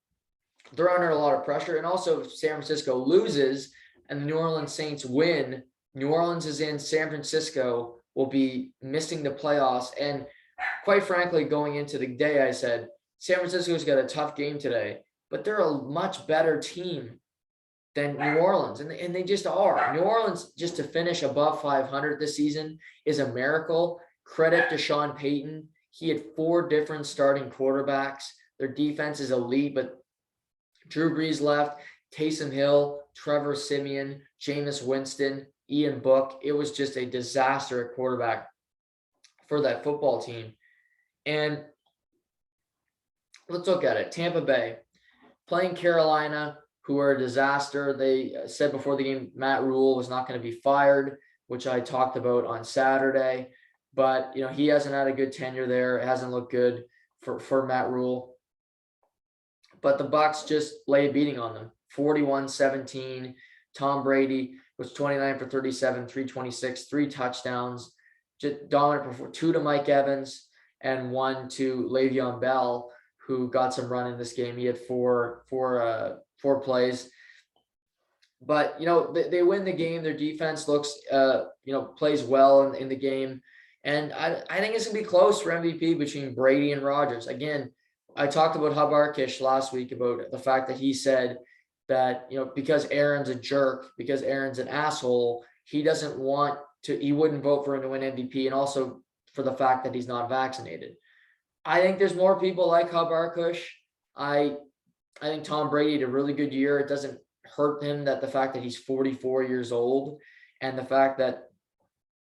they're under a lot of pressure. And also, if San Francisco loses and the New Orleans Saints win, New Orleans is in, San Francisco will be missing the playoffs. And quite frankly, going into the day, I said, San Francisco's got a tough game today, but they're a much better team than New Orleans. And they just are. New Orleans, just to finish above 500 this season, is a miracle. Credit to Sean Payton. He had 4 different starting quarterbacks. Their defense is elite, but Drew Brees left, Taysom Hill, Trevor Siemian, Jameis Winston, Ian Book. It was just a disaster at quarterback for that football team. And let's look at it. Tampa Bay playing Carolina, who are a disaster. They said before the game Matt Rule was not going to be fired, which I talked about on Saturday. But, he hasn't had a good tenure there. It hasn't looked good for Matt Rule. But the Bucs just lay a beating on them. 41-17. Tom Brady was 29 for 37, 326, 3 touchdowns. Just dominant, 2 to Mike Evans and 1 to Le'Veon Bell, who got some run in this game. He had four plays. But, they win the game. Their defense looks, plays well in the game. And I think it's going to be close for MVP between Brady and Rodgers. Again, I talked about Hub Arkish last week about the fact that he said that, because Aaron's a jerk, because Aaron's an asshole, he wouldn't vote for him to win MVP, and also for the fact that he's not vaccinated. I think there's more people like Hub Arkush. I think Tom Brady had a really good year. It doesn't hurt him that the fact that he's 44 years old, and the fact that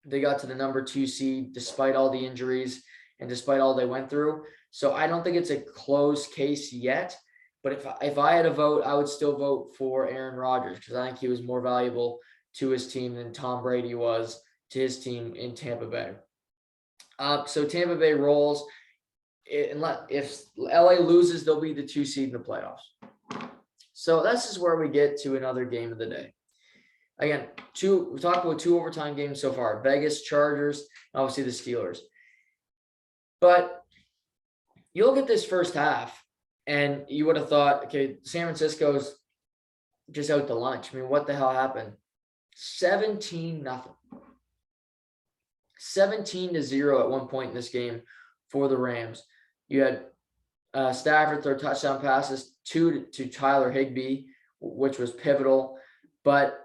they got to the number 2 seed despite all the injuries and despite all they went through. So I don't think it's a close case yet. But if I had a vote, I would still vote for Aaron Rodgers, because I think he was more valuable to his team than Tom Brady was to his team in Tampa Bay. So Tampa Bay rolls. If LA loses, they'll be the 2 seed in the playoffs. So this is where we get to another game of the day. Again, we talked about 2 overtime games so far: Vegas, Chargers, obviously the Steelers. But you look at this first half, and you would have thought, okay, San Francisco's just out to lunch. I mean, what the hell happened? 17-0. 17-0 at one point in this game for the Rams. You had Stafford throw touchdown passes, 2 to Tyler Higbee, which was pivotal. But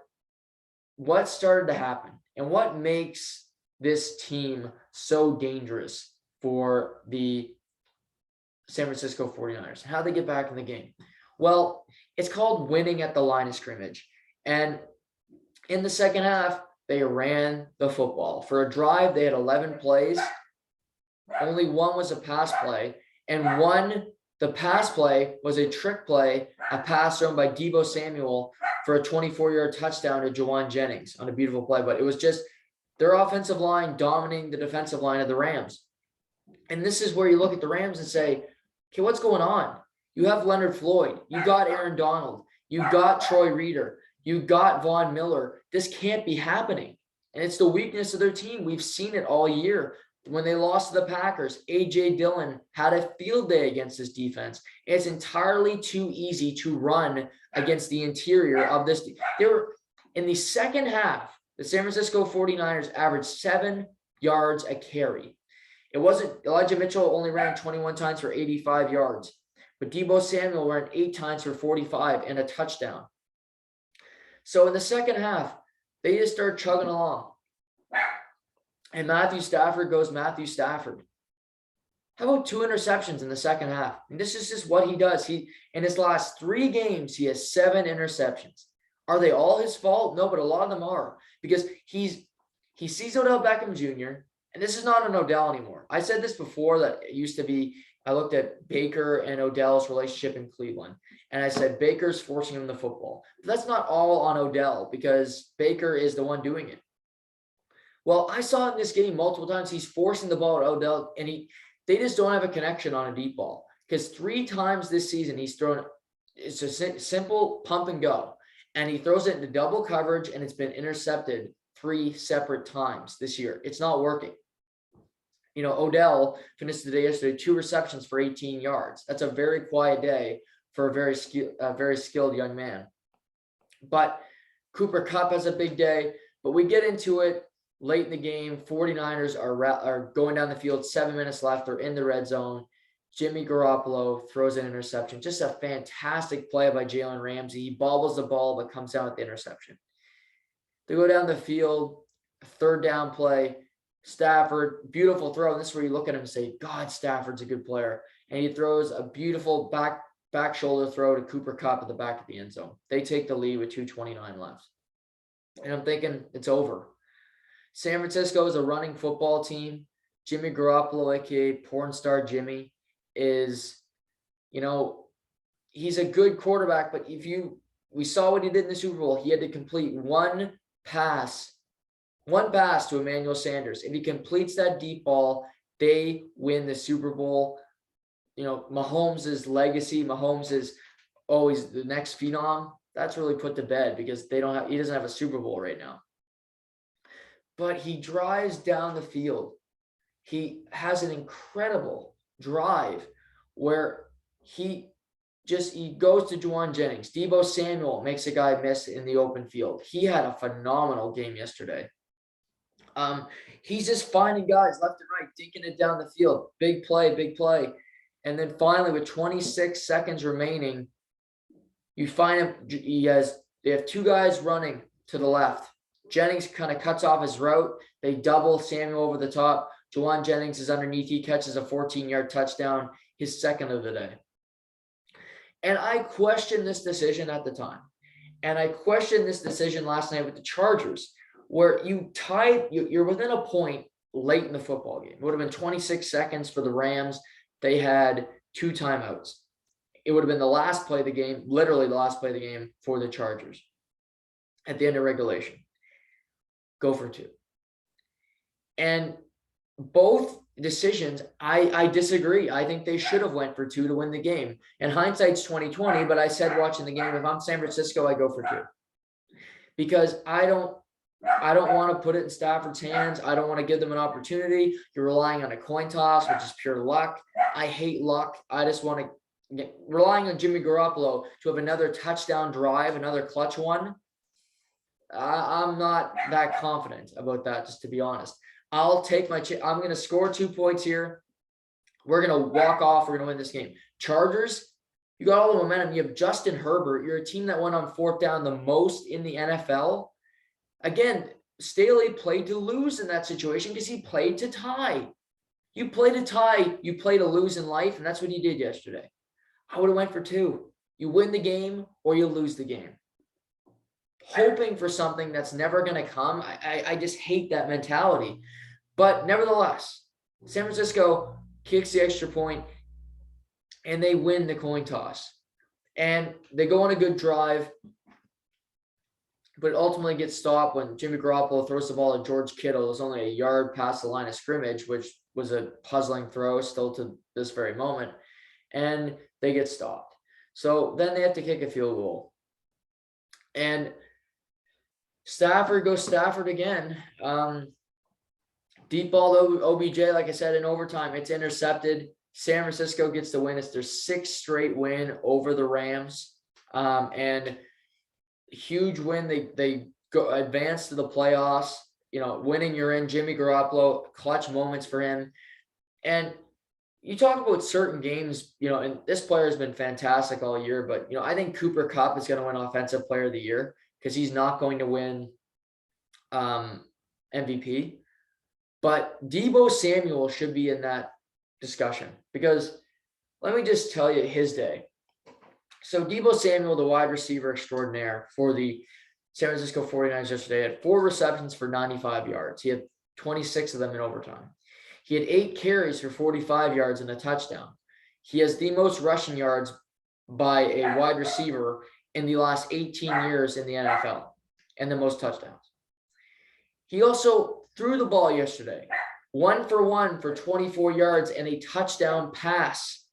what started to happen, and what makes this team so dangerous for the San Francisco 49ers? How they get back in the game? Well, it's called winning at the line of scrimmage. And in the second half, they ran the football. For a drive, they had 11 plays. Only one was a pass play, and the pass play was a trick play, a pass thrown by Debo Samuel for a 24-yard touchdown to Juwan Jennings on a beautiful play. But it was just their offensive line dominating the defensive line of the Rams. And this is where you look at the Rams and say, okay, what's going on? You have Leonard Floyd. You got Aaron Donald. You got Troy Reader. You got Von Miller. This can't be happening. And it's the weakness of their team. We've seen it all year. When they lost to the Packers, A.J. Dillon had a field day against this defense. It's entirely too easy to run against the interior of this. They were in the second half, the San Francisco 49ers averaged 7 yards a carry. It wasn't Elijah Mitchell only ran 21 times for 85 yards, but Debo Samuel ran 8 times for 45 and a touchdown. So in the second half, they just start chugging along. And Matthew Stafford goes Matthew Stafford. How about 2 interceptions in the second half? And this is just what he does. In his last 3 games, he has 7 interceptions. Are they all his fault? No, but a lot of them are, because he sees Odell Beckham Jr., and this is not an Odell anymore. I said this before, that it used to be, I looked at Baker and Odell's relationship in Cleveland, and I said Baker's forcing him the football. But that's not all on Odell, because Baker is the one doing it. Well, I saw in this game multiple times he's forcing the ball to Odell, and they just don't have a connection on a deep ball, because 3 times this season he's thrown, it's a simple pump and go, and he throws it into double coverage, and it's been intercepted 3 separate times this year. It's not working. Odell finished the day yesterday 2 receptions for 18 yards. That's a very quiet day for a very skilled young man. But Cooper Kupp has a big day. But we get into it late in the game. 49ers are going down the field, 7 minutes left. They're in the red zone. Jimmy Garoppolo throws an interception. Just a fantastic play by Jalen Ramsey. He bobbles the ball, but comes out with the interception. They go down the field, 3rd down play. Stafford, beautiful throw. And this is where you look at him and say, God, Stafford's a good player. And he throws a beautiful back shoulder throw to Cooper Kupp at the back of the end zone. They take the lead with 2:29 left. And I'm thinking it's over. San Francisco is a running football team. Jimmy Garoppolo, aka pornstar Jimmy, is, he's a good quarterback, but we saw what he did in the Super Bowl. He had to complete one pass to Emmanuel Sanders. If he completes that deep ball, they win the Super Bowl. Mahomes' legacy, Mahomes is always the next phenom. That's really put to bed, because he doesn't have a Super Bowl right now. But he drives down the field. He has an incredible drive where he goes to Juwan Jennings. Debo Samuel makes a guy miss in the open field. He had a phenomenal game yesterday. He's just finding guys left and right, dinking it down the field. Big play, big play. And then finally, with 26 seconds remaining, you find him. They have two guys running to the left. Jennings kind of cuts off his route. They double Samuel over the top. Juwan Jennings is underneath. He catches a 14-yard touchdown, his second of the day. And I questioned this decision at the time. And I questioned this decision last night with the Chargers, where you're within a point late in the football game. It would have been 26 seconds for the Rams. They had 2 timeouts. It would have been the last play of the game, literally the last play of the game for the Chargers at the end of regulation. Go for 2. And both decisions, I disagree. I think they should have went for 2 to win the game. And hindsight's 2020, but I said watching the game, if I'm San Francisco, I go for 2. Because I don't want to put it in Stafford's hands. I don't want to give them an opportunity. You're relying on a coin toss, which is pure luck. I hate luck. I just want to relying on Jimmy Garoppolo to have another touchdown drive, another clutch one. I'm not that confident about that, just to be honest. I'll take my I'm going to score 2 points here. We're going to walk off. We're going to win this game. Chargers, you got all the momentum. You have Justin Herbert. You're a team that went on 4th down the most in the NFL. Again, Staley played to lose in that situation because he played to tie. You play to tie, you play to lose in life, and that's what he did yesterday. I would have went for 2. You win the game or you lose the game. Hoping for something that's never going to come. I just hate that mentality. But nevertheless, San Francisco kicks the extra point and they win the coin toss. And they go on a good drive, but it ultimately gets stopped when Jimmy Garoppolo throws the ball at George Kittle. It was only a yard past the line of scrimmage, which was a puzzling throw still to this very moment. And they get stopped. So then they have to kick a field goal. And Stafford goes Stafford again. Deep ball to OBJ, like I said, in overtime. It's intercepted. San Francisco gets the win. It's their 6th straight win over the Rams. And huge win. They go advance to the playoffs. You know, winning you're in. Jimmy Garoppolo, clutch moments for him. And you talk about certain games, you know, and this player has been fantastic all year, but, you know, I think Cooper Kupp is going to win Offensive Player of the Year because he's not going to win MVP. But Debo Samuel should be in that discussion because let me just tell you his day. So Debo Samuel, the wide receiver extraordinaire for the San Francisco 49ers yesterday, had 4 receptions for 95 yards. He had 26 of them in overtime. He had 8 carries for 45 yards and a touchdown. He has the most rushing yards by a wide receiver in the last 18 years in the NFL and the most touchdowns. He also threw the ball yesterday, 1 for 1 for 24 yards and a touchdown pass.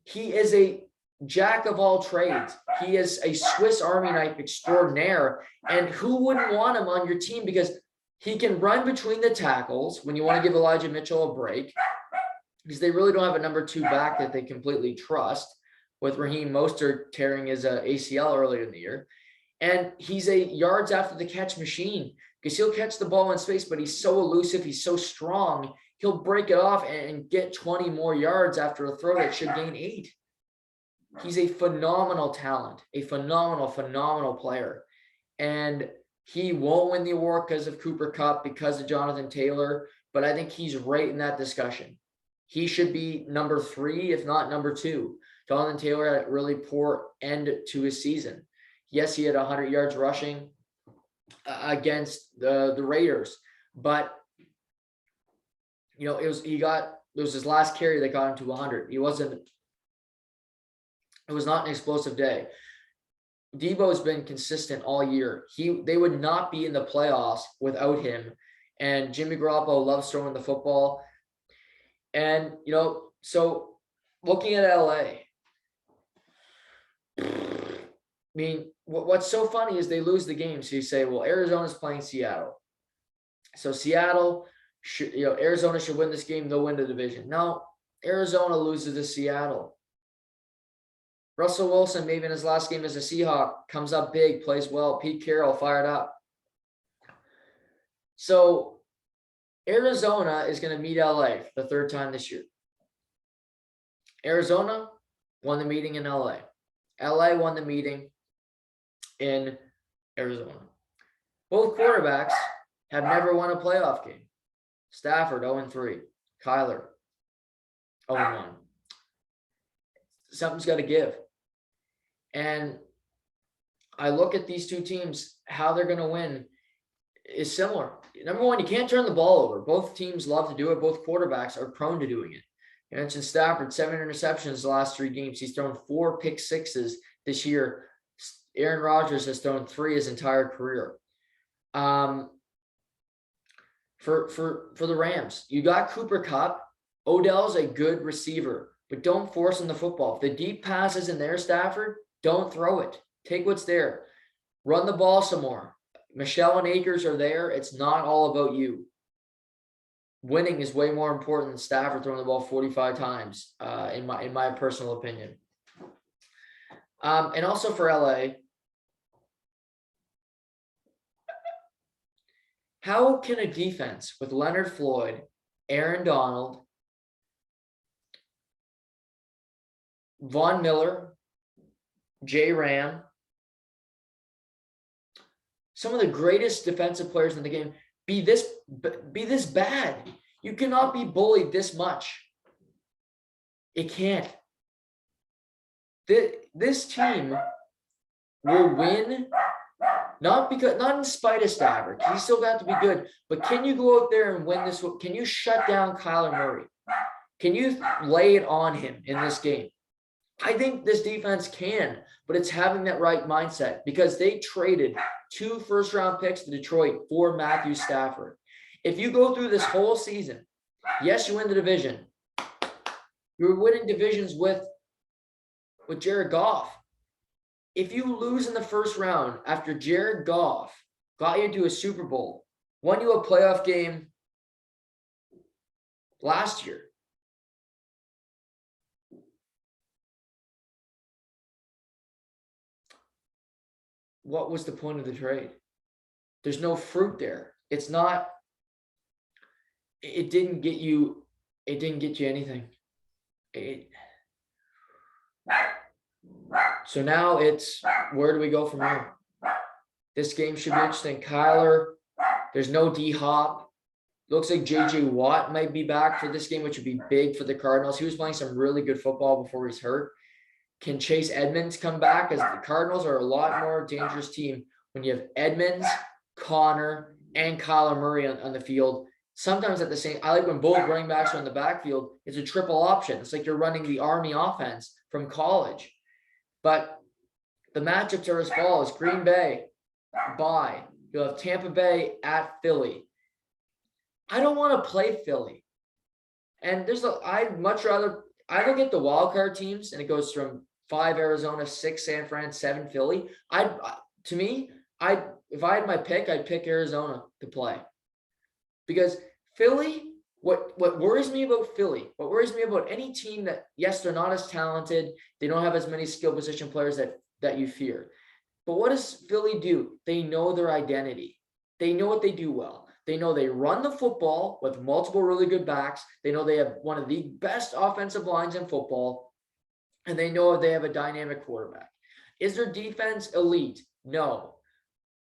He is a jack of all trades. He is a Swiss Army knife extraordinaire. And who wouldn't want him on your team? Because he can run between the tackles when you want to give Elijah Mitchell a break, because they really don't have a number 2 back that they completely trust, with Raheem Mostert tearing his ACL earlier in the year. And he's a yards after the catch machine because he'll catch the ball in space, but he's so elusive. He's so strong. He'll break it off and get 20 more yards after a throw that should gain 8. He's a phenomenal talent, a phenomenal player. And he won't win the award because of Cooper Kupp, because of Jonathan Taylor, but I think he's right in that discussion. He should be number 3, if not number 2. Jonathan Taylor had a really poor end to his season. Yes, he had 100 yards rushing against the Raiders, but you know, it was his last carry that got him to 100. It was not an explosive day. Debo's been consistent all year. They would not be in the playoffs without him. And Jimmy Garoppolo loves throwing the football. And, you know, so looking at LA, I mean, what's so funny is they lose the game. So you say, well, Arizona's playing Seattle. So Seattle should, you know, Arizona should win this game. They'll win the division. No, Arizona loses to Seattle. Russell Wilson, maybe in his last game as a Seahawk, comes up big, plays well. Pete Carroll fired up. So Arizona is going to meet LA for the third time this year. Arizona won the meeting in LA. LA won the meeting in Arizona. Both quarterbacks have never won a playoff game. Stafford 0-3. Kyler 0-1. Something's got to give. And I look at these two teams, how they're going to win is similar. Number one, you can't turn the ball over. Both teams love to do it. Both quarterbacks are prone to doing it. You mentioned Stafford, 7 interceptions the last 3 games. He's thrown 4 pick sixes this year. Aaron Rodgers has thrown 3 his entire career. For the Rams, you got Cooper Kupp. Odell's a good receiver, but don't force him the football. If the deep pass isn't there, Stafford, don't throw it. Take what's there. Run the ball some more. Michelle and Akers are there. It's not all about you. Winning is way more important than Stafford throwing the ball 45 times, in my personal opinion. And also for LA, how can a defense with Leonard Floyd, Aaron Donald, Von Miller, Jay Ram, some of the greatest defensive players in the game, be this bad? You cannot be bullied this much. It can't. This team will win, not in spite of Stafford. He's still got to be good. But can you go out there and win this? Can you shut down Kyler Murray? Can you lay it on him in this game? I think this defense can, but it's having that right mindset, because they traded 2 first-round picks to Detroit for Matthew Stafford. If you go through this whole season, yes, you win the division. You're winning divisions with Jared Goff. If you lose in the first round after Jared Goff got you to a Super Bowl, won you a playoff game last year, what was the point of the trade? There's no fruit there. It didn't get you anything. So now it's, where do we go from here? This game should be interesting. Kyler, there's no D-Hop. Looks like J.J. Watt might be back for this game, which would be big for the Cardinals. He was playing some really good football before he's hurt. Can Chase Edmonds come back? As the Cardinals are a lot more dangerous team when you have Edmonds, Connor, and Kyler Murray on the field. Sometimes at the same, I like when both running backs are in the backfield. It's a triple option. It's like you're running the Army offense from college. But the matchups are as follows: Green Bay, bye. You'll have Tampa Bay at Philly. I don't want to play Philly. And I'd much rather, I look at the wild card teams, and it goes from 5 Arizona, 6 San Fran, 7 Philly. If I had my pick, I'd pick Arizona to play. Because Philly, what worries me about Philly, what worries me about any team that, yes, they're not as talented, they don't have as many skill position players that you fear. But what does Philly do? They know their identity. They know what they do well. They know they run the football with multiple really good backs. They know they have one of the best offensive lines in football. And they know they have a dynamic quarterback. Is their defense elite? No.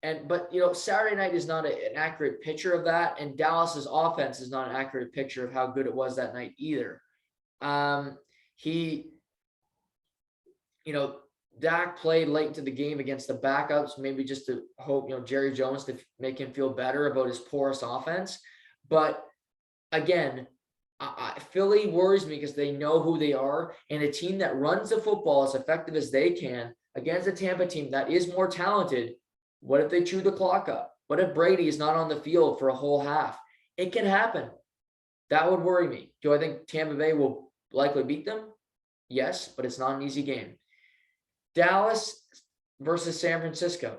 But Saturday night is not an accurate picture of that. And Dallas's offense is not an accurate picture of how good it was that night either. Dak played late into the game against the backups, maybe just to hope, Jerry Jones to make him feel better about his porous offense. But again, Philly worries me because they know who they are, and a team that runs the football as effective as they can against a Tampa team that is more talented. What if they chew the clock up? What if Brady is not on the field for a whole half? It can happen. That would worry me. Do I think Tampa Bay will likely beat them? Yes, but it's not an easy game. Dallas versus San Francisco.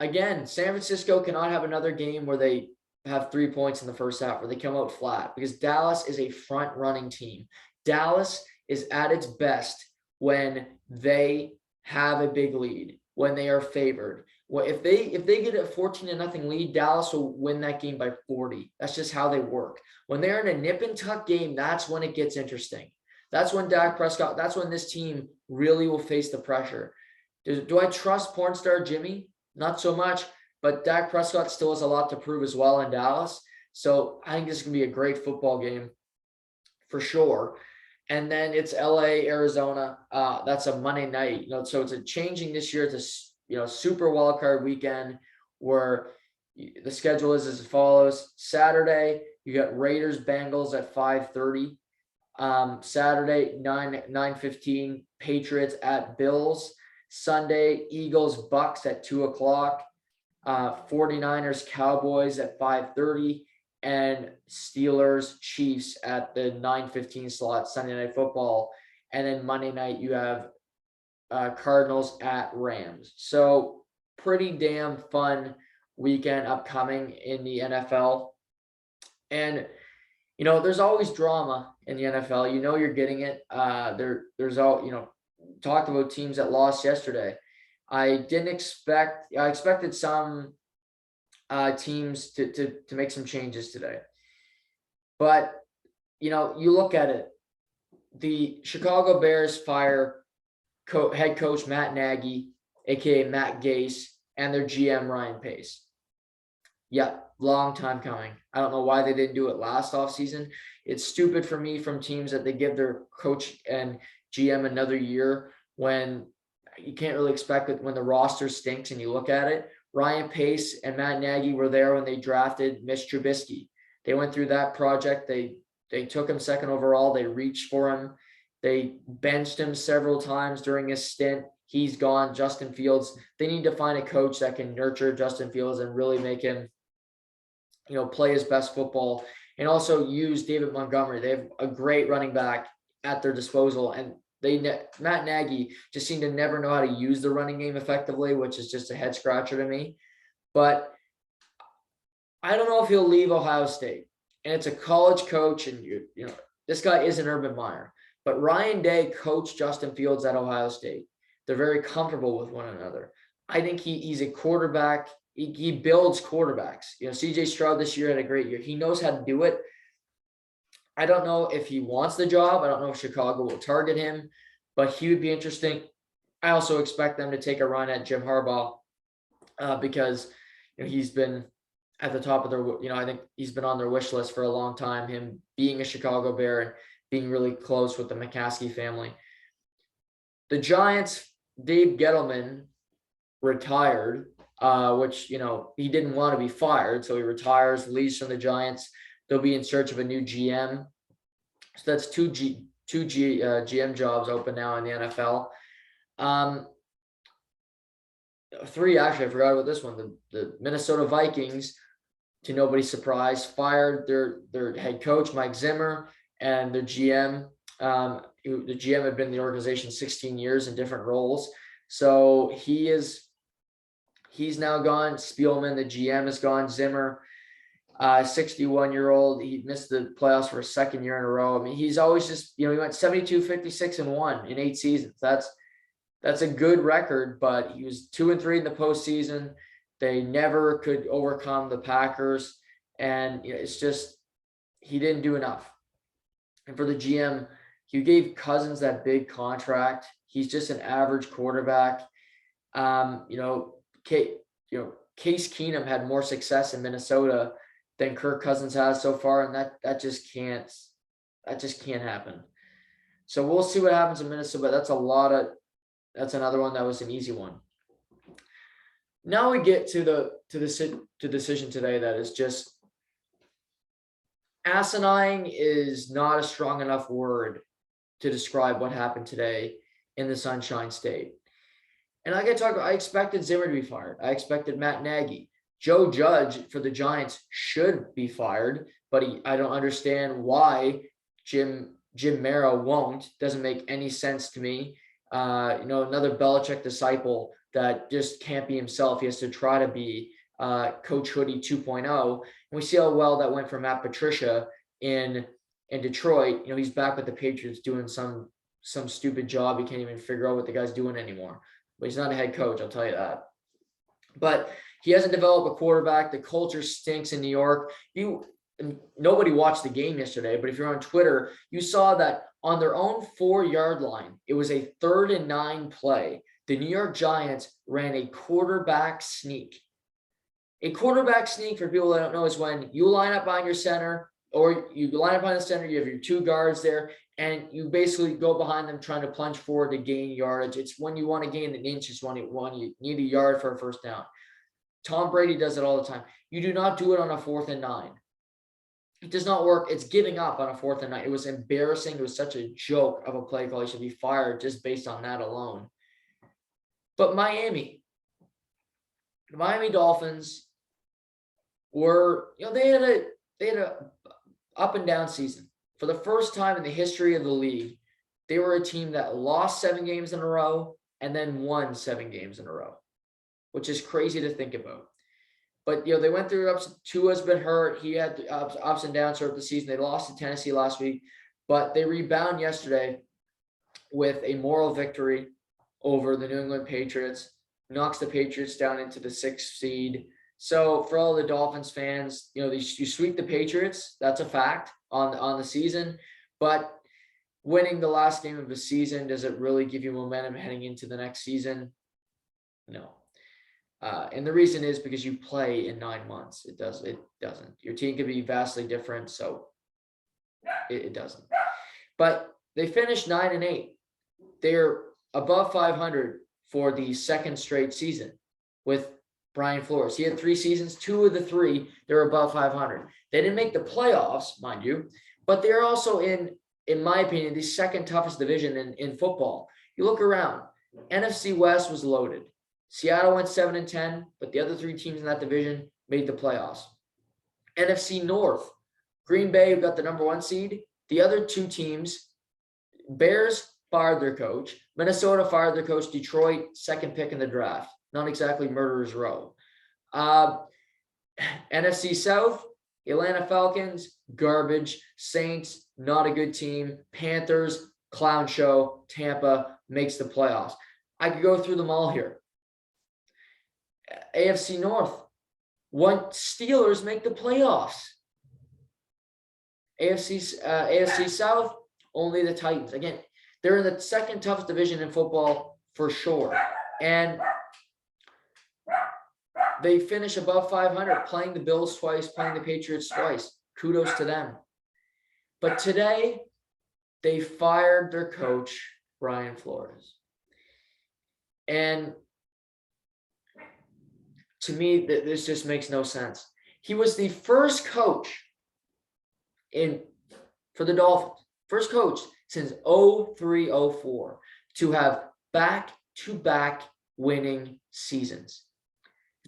Again, San Francisco cannot have another game where they have 3 points in the first half, where they come out flat, because Dallas is a front-running team. Dallas is at its best when they have a big lead, when they are favored, Well, if they get a 14-0 lead, Dallas will win that game by 40. That's just how they work. When they're in a nip and tuck game, that's when it gets interesting. That's when Dak Prescott, that's when this team really will face the pressure. Do I trust pornstar Jimmy? Not so much, but Dak Prescott still has a lot to prove as well in Dallas. So I think this is going to be a great football game for sure. And then it's LA, Arizona. That's a Monday night. So it's a changing this year. It's a super wild card weekend where the schedule is as follows. Saturday, you got Raiders, Bengals at 5:30. Saturday, 9:15, Patriots at Bills. Sunday, Eagles, Bucks at 2:00. 49ers, Cowboys at 5:30. And Steelers, Chiefs at the 9:15 slot, Sunday Night Football. And then Monday night, you have Cardinals at Rams. So pretty damn fun weekend upcoming in the NFL. And, there's always drama in the NFL. You're getting it. There's talked about teams that lost yesterday. I expected some teams to make some changes today. But, you look at it, the Chicago Bears fire head coach Matt Nagy, aka Matt Gase, and their GM Ryan Pace. Yeah, long time coming. I don't know why they didn't do it last offseason. It's stupid for me from teams that they give their coach and GM another year when you can't really expect it when the roster stinks and you look at it. Ryan Pace and Matt Nagy were there when they drafted Mitch Trubisky. They went through that project. They took him second overall. They reached for him. They benched him several times during his stint. He's gone. Justin Fields. They need to find a coach that can nurture Justin Fields and really make him, play his best football, and also use David Montgomery. They have a great running back at their disposal, and Matt Nagy just seemed to never know how to use the running game effectively, which is just a head scratcher to me. But I don't know if he'll leave Ohio State, and it's a college coach, and this guy isn't Urban Meyer. But Ryan Day coached Justin Fields at Ohio State. They're very comfortable with one another. I think he's a quarterback. He builds quarterbacks. CJ Stroud this year had a great year. He knows how to do it. I don't know if he wants the job. I don't know if Chicago will target him, but he would be interesting. I also expect them to take a run at Jim Harbaugh because he's been at the top of their, I think he's been on their wish list for a long time, him being a Chicago Bear and being really close with the McCaskey family. The Giants, Dave Gettleman retired, which, he didn't want to be fired. So he retires, leaves from the Giants. They'll be in search of a new GM. So that's two GM jobs open now in the NFL. Three, actually, I forgot about this one. The Minnesota Vikings, to nobody's surprise, fired their head coach, Mike Zimmer, and their GM. The GM had been in the organization 16 years in different roles. So he's now gone. Spielman, the GM, is gone. Zimmer, 61-year-old. He missed the playoffs for a second year in a row. I mean, he's always just, he went 72, 56-1 in 8 seasons. That's a good record, but he was 2-3 in the postseason. They never could overcome the Packers. And it's just, he didn't do enough. And for the GM, he gave Cousins that big contract. He's just an average quarterback. Case Keenum had more success in Minnesota than Kirk Cousins has so far, and that just can't happen. So we'll see what happens in Minnesota. But that's another one that was an easy one. Now we get to the decision today that is just asinine is not a strong enough word to describe what happened today in the Sunshine State. And I expected Zimmer to be fired. I expected Matt Nagy. Joe Judge for the Giants should be fired, but I don't understand why Jim Mara won't. Doesn't make any sense to me. Another Belichick disciple that just can't be himself. He has to try to be Coach Hoodie 2.0. And we see how well that went for Matt Patricia in Detroit. He's back with the Patriots doing some stupid job. He can't even figure out what the guy's doing anymore. But he's not a head coach, I'll tell you that. but he hasn't developed a quarterback. The culture stinks in New York. Nobody watched the game yesterday, but if you're on Twitter, you saw that on their own 4-yard line, it was a 3rd and 9 play. The New York Giants ran a quarterback sneak. A quarterback sneak, for people that don't know, is when you line up on your center, or you line up on the center, you have your 2 guards there, and you basically go behind them trying to plunge forward to gain yardage. It's when you want to gain an inch, it's when you need a yard for a first down. Tom Brady does it all the time. You do not do it on a 4th and 9. It does not work. It's giving up on a 4th and 9. It was embarrassing. It was such a joke of a play call. He should be fired just based on that alone. But the Miami Dolphins were, they had a up and down season. For the first time in the history of the league, they were a team that lost 7 games in a row and then won 7 games in a row, which is crazy to think about. But, they went through ups. Tua's been hurt. He had ups and downs throughout the season. They lost to Tennessee last week, but they rebound yesterday with a moral victory over the New England Patriots, knocks the Patriots down into the 6th seed. So for all the Dolphins fans, you sweep the Patriots. That's a fact on the season. But winning the last game of the season, does it really give you momentum heading into the next season? No. And the reason is because you play in 9 months. It doesn't. Your team could be vastly different, so it doesn't. But they finished 9-8. They're above 500 for the 2nd straight season with Brian Flores. He had 3 seasons. 2 of the 3, they're above 500. They didn't make the playoffs, mind you, but they're also in my opinion, the 2nd toughest division in football. You look around, NFC West was loaded. Seattle went 7-10, but the other 3 teams in that division made the playoffs. NFC North, Green Bay got the number 1 seed. The other 2 teams, Bears fired their coach. Minnesota fired their coach. Detroit, 2nd pick in the draft. Not exactly murderer's row. NFC South, Atlanta Falcons, garbage. Saints, not a good team. Panthers, clown show. Tampa makes the playoffs. I could go through them all here. AFC North, Steelers make the playoffs. AFC South, only the Titans. Again, they're in the 2nd toughest division in football for sure. And they finish above 500, playing the Bills twice, playing the Patriots twice. Kudos to them. But today, they fired their coach, Brian Flores. And to me, this just makes no sense. He was the first coach for the Dolphins, first coach since 2003-04 to have back-to-back winning seasons.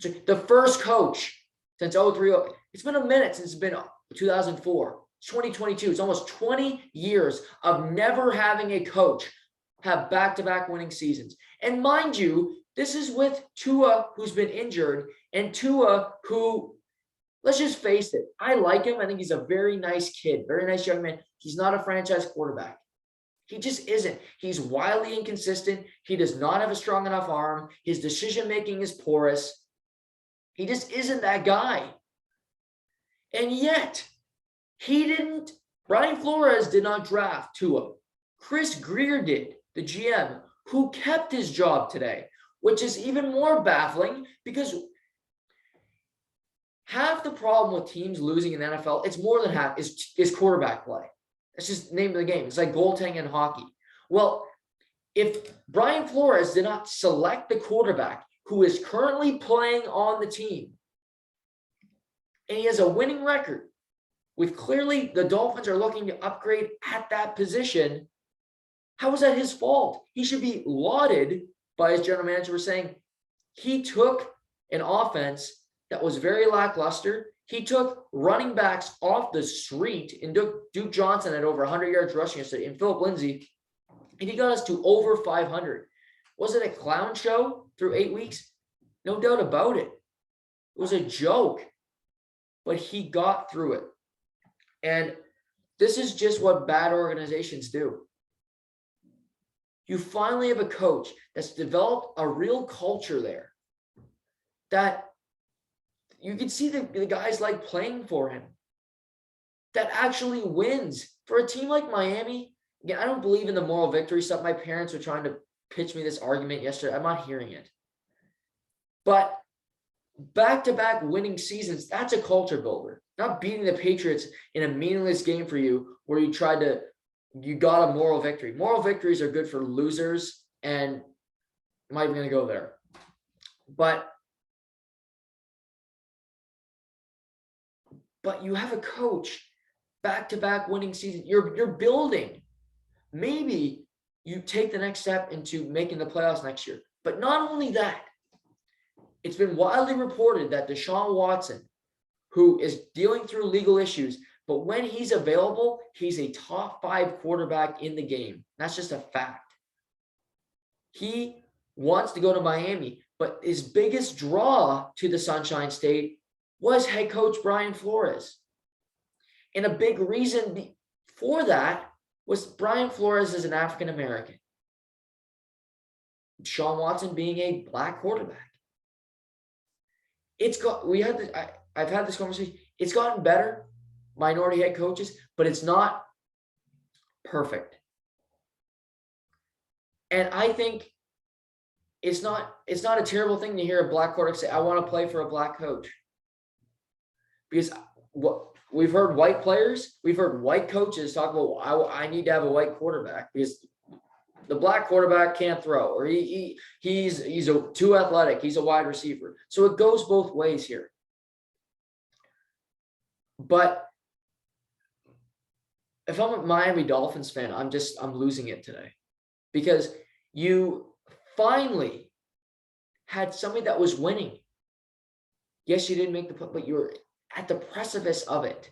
The first coach since 2003. It's been a minute since it's been 2004. It's 2022. It's almost 20 years of never having a coach have back-to-back winning seasons. And mind you, this is with Tua, who's been injured, and Tua, who, let's just face it, I like him. I think he's a very nice kid, very nice young man. He's not a franchise quarterback. He just isn't. He's wildly inconsistent. He does not have a strong enough arm. His decision-making is porous. He just isn't that guy. And yet, Brian Flores did not draft Tua. Chris Greer did, the GM, who kept his job today, which is even more baffling because half the problem with teams losing in the NFL, it's more than half, is quarterback play. That's just the name of the game. It's like goaltending in hockey. Well, if Brian Flores did not select the quarterback who is currently playing on the team, and he has a winning record, with clearly the Dolphins are looking to upgrade at that position, how is that his fault? He should be lauded by his general manager for saying he took an offense that was very lackluster. He took running backs off the street, and Duke Johnson had over 100 yards rushing yesterday, and Philip Lindsay, and he got us to over 500. Was it a clown show through 8 weeks? No doubt about it. It was a joke, but he got through it. And this is just what bad organizations do. You finally have a coach that's developed a real culture there that you can see the guys like playing for him, that actually wins. For a team like Miami, again, I don't believe in the moral victory stuff. My parents were trying to pitch me this argument yesterday. I'm not hearing it. But back-to-back winning seasons, that's a culture builder. Not beating the Patriots in a meaningless game for you where you got a moral victory. Moral victories are good for losers, and I'm not even going to go there. But you have a coach, back-to-back winning season. You're building. Maybe you take the next step into making the playoffs next year. But not only that, it's been widely reported that Deshaun Watson, who is dealing through legal issues, but when he's available, he's a top 5 quarterback in the game. That's just a fact. He wants to go to Miami, but his biggest draw to the Sunshine State was head coach Brian Flores. And a big reason for that was Brian Flores is an African American. Deshaun Watson being a black quarterback. I've had this conversation. It's gotten better, minority head coaches, but it's not perfect. And I think it's not a terrible thing to hear a black quarterback say, I want to play for a black coach. Because we've heard white players, we've heard white coaches talk about, I need to have a white quarterback because the black quarterback can't throw, or he's too athletic. He's a wide receiver. So it goes both ways here. But if I'm a Miami Dolphins fan, I'm losing it today, because you finally had somebody that was winning. Yes, you didn't make the but you were at the precipice of it.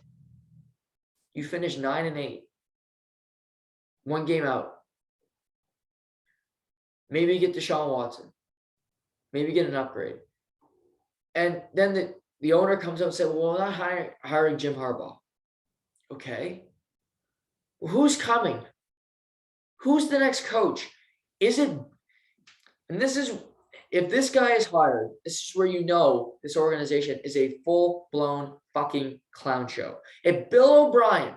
You finished 9-8, one game out. Maybe you get Deshaun Watson. Maybe you get an upgrade. And then the owner comes up and says, well, we're not hiring Jim Harbaugh. Okay. Well, who's coming? Who's the next coach? If this guy is hired, this is where you know this organization is a full-blown fucking clown show. If Bill O'Brien,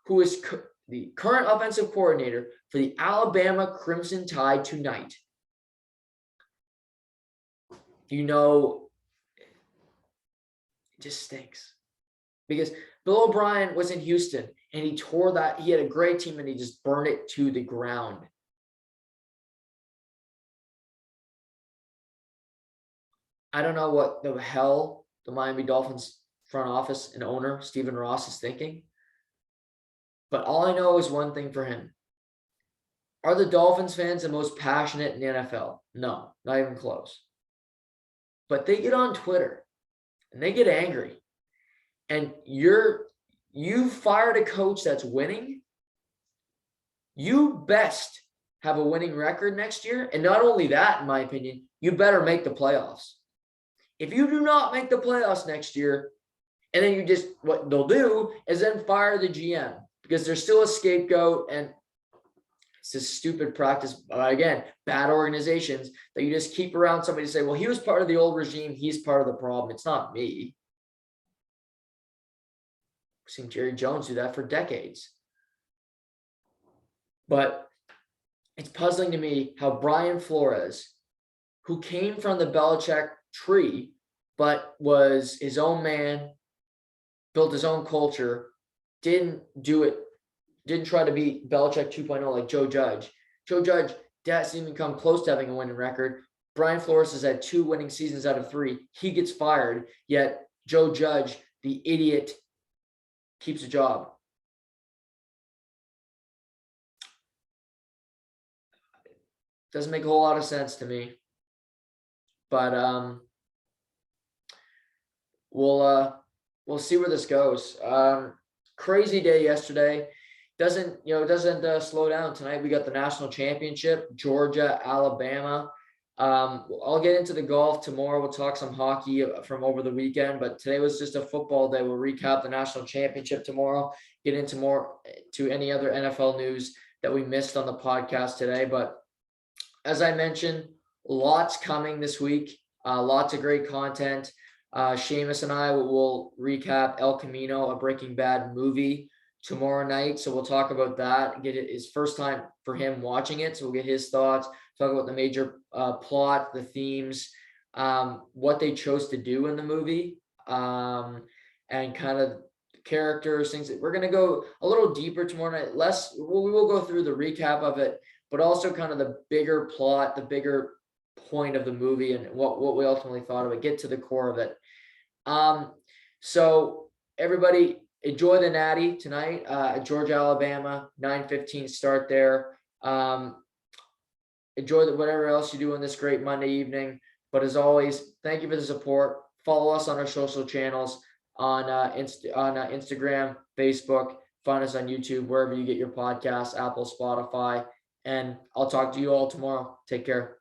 who is the current offensive coordinator for the Alabama Crimson Tide tonight, you know, it just stinks. Because Bill O'Brien was in Houston and he had a great team and he just burned it to the ground. I don't know what the hell the Miami Dolphins front office and owner, Stephen Ross, is thinking. But all I know is one thing for him. Are the Dolphins fans the most passionate in the NFL? No, not even close. But they get on Twitter and they get angry. And you fired a coach that's winning. You best have a winning record next year. And not only that, in my opinion, you better make the playoffs. If you do not make the playoffs next year, and then what they'll do is then fire the GM because there's still a scapegoat, and it's this stupid practice. Again, bad organizations that you just keep around somebody to say, well, he was part of the old regime. He's part of the problem. It's not me. I've seen Jerry Jones do that for decades. But it's puzzling to me how Brian Flores, who came from the Belichick tree, but was his own man, built his own culture, didn't try to be Belichick 2.0 like Joe Judge. Joe Judge doesn't even come close to having a winning record. Brian Flores has had 2 winning seasons out of 3. He gets fired, yet Joe Judge, the idiot, keeps a job. Doesn't make a whole lot of sense to me. But we'll see where this goes. Crazy day yesterday. Doesn't slow down tonight. We got the national championship, Georgia, Alabama. I'll get into the golf tomorrow. We'll talk some hockey from over the weekend, but today was just a football day. We'll recap the national championship tomorrow, get into more to any other NFL news that we missed on the podcast today. But as I mentioned, lots coming this week. Lots of great content. Seamus and I will recap El Camino, a Breaking Bad movie, tomorrow night. So we'll talk about that. Get it his first time for him watching it. So we'll get his thoughts, talk about the major plot, the themes, what they chose to do in the movie, and kind of characters, things that we're going to go a little deeper tomorrow night. We will go through the recap of it, but also kind of the bigger plot, the bigger point of the movie and what we ultimately thought of it, get to the core of it. So everybody enjoy the Natty tonight, Georgia, Alabama, 9:15 start there. Enjoy whatever else you do on this great Monday evening. But as always, thank you for the support. Follow us on our social channels on Instagram, Facebook. Find us on YouTube, wherever you get your podcasts, Apple, Spotify. And I'll talk to you all tomorrow. Take care.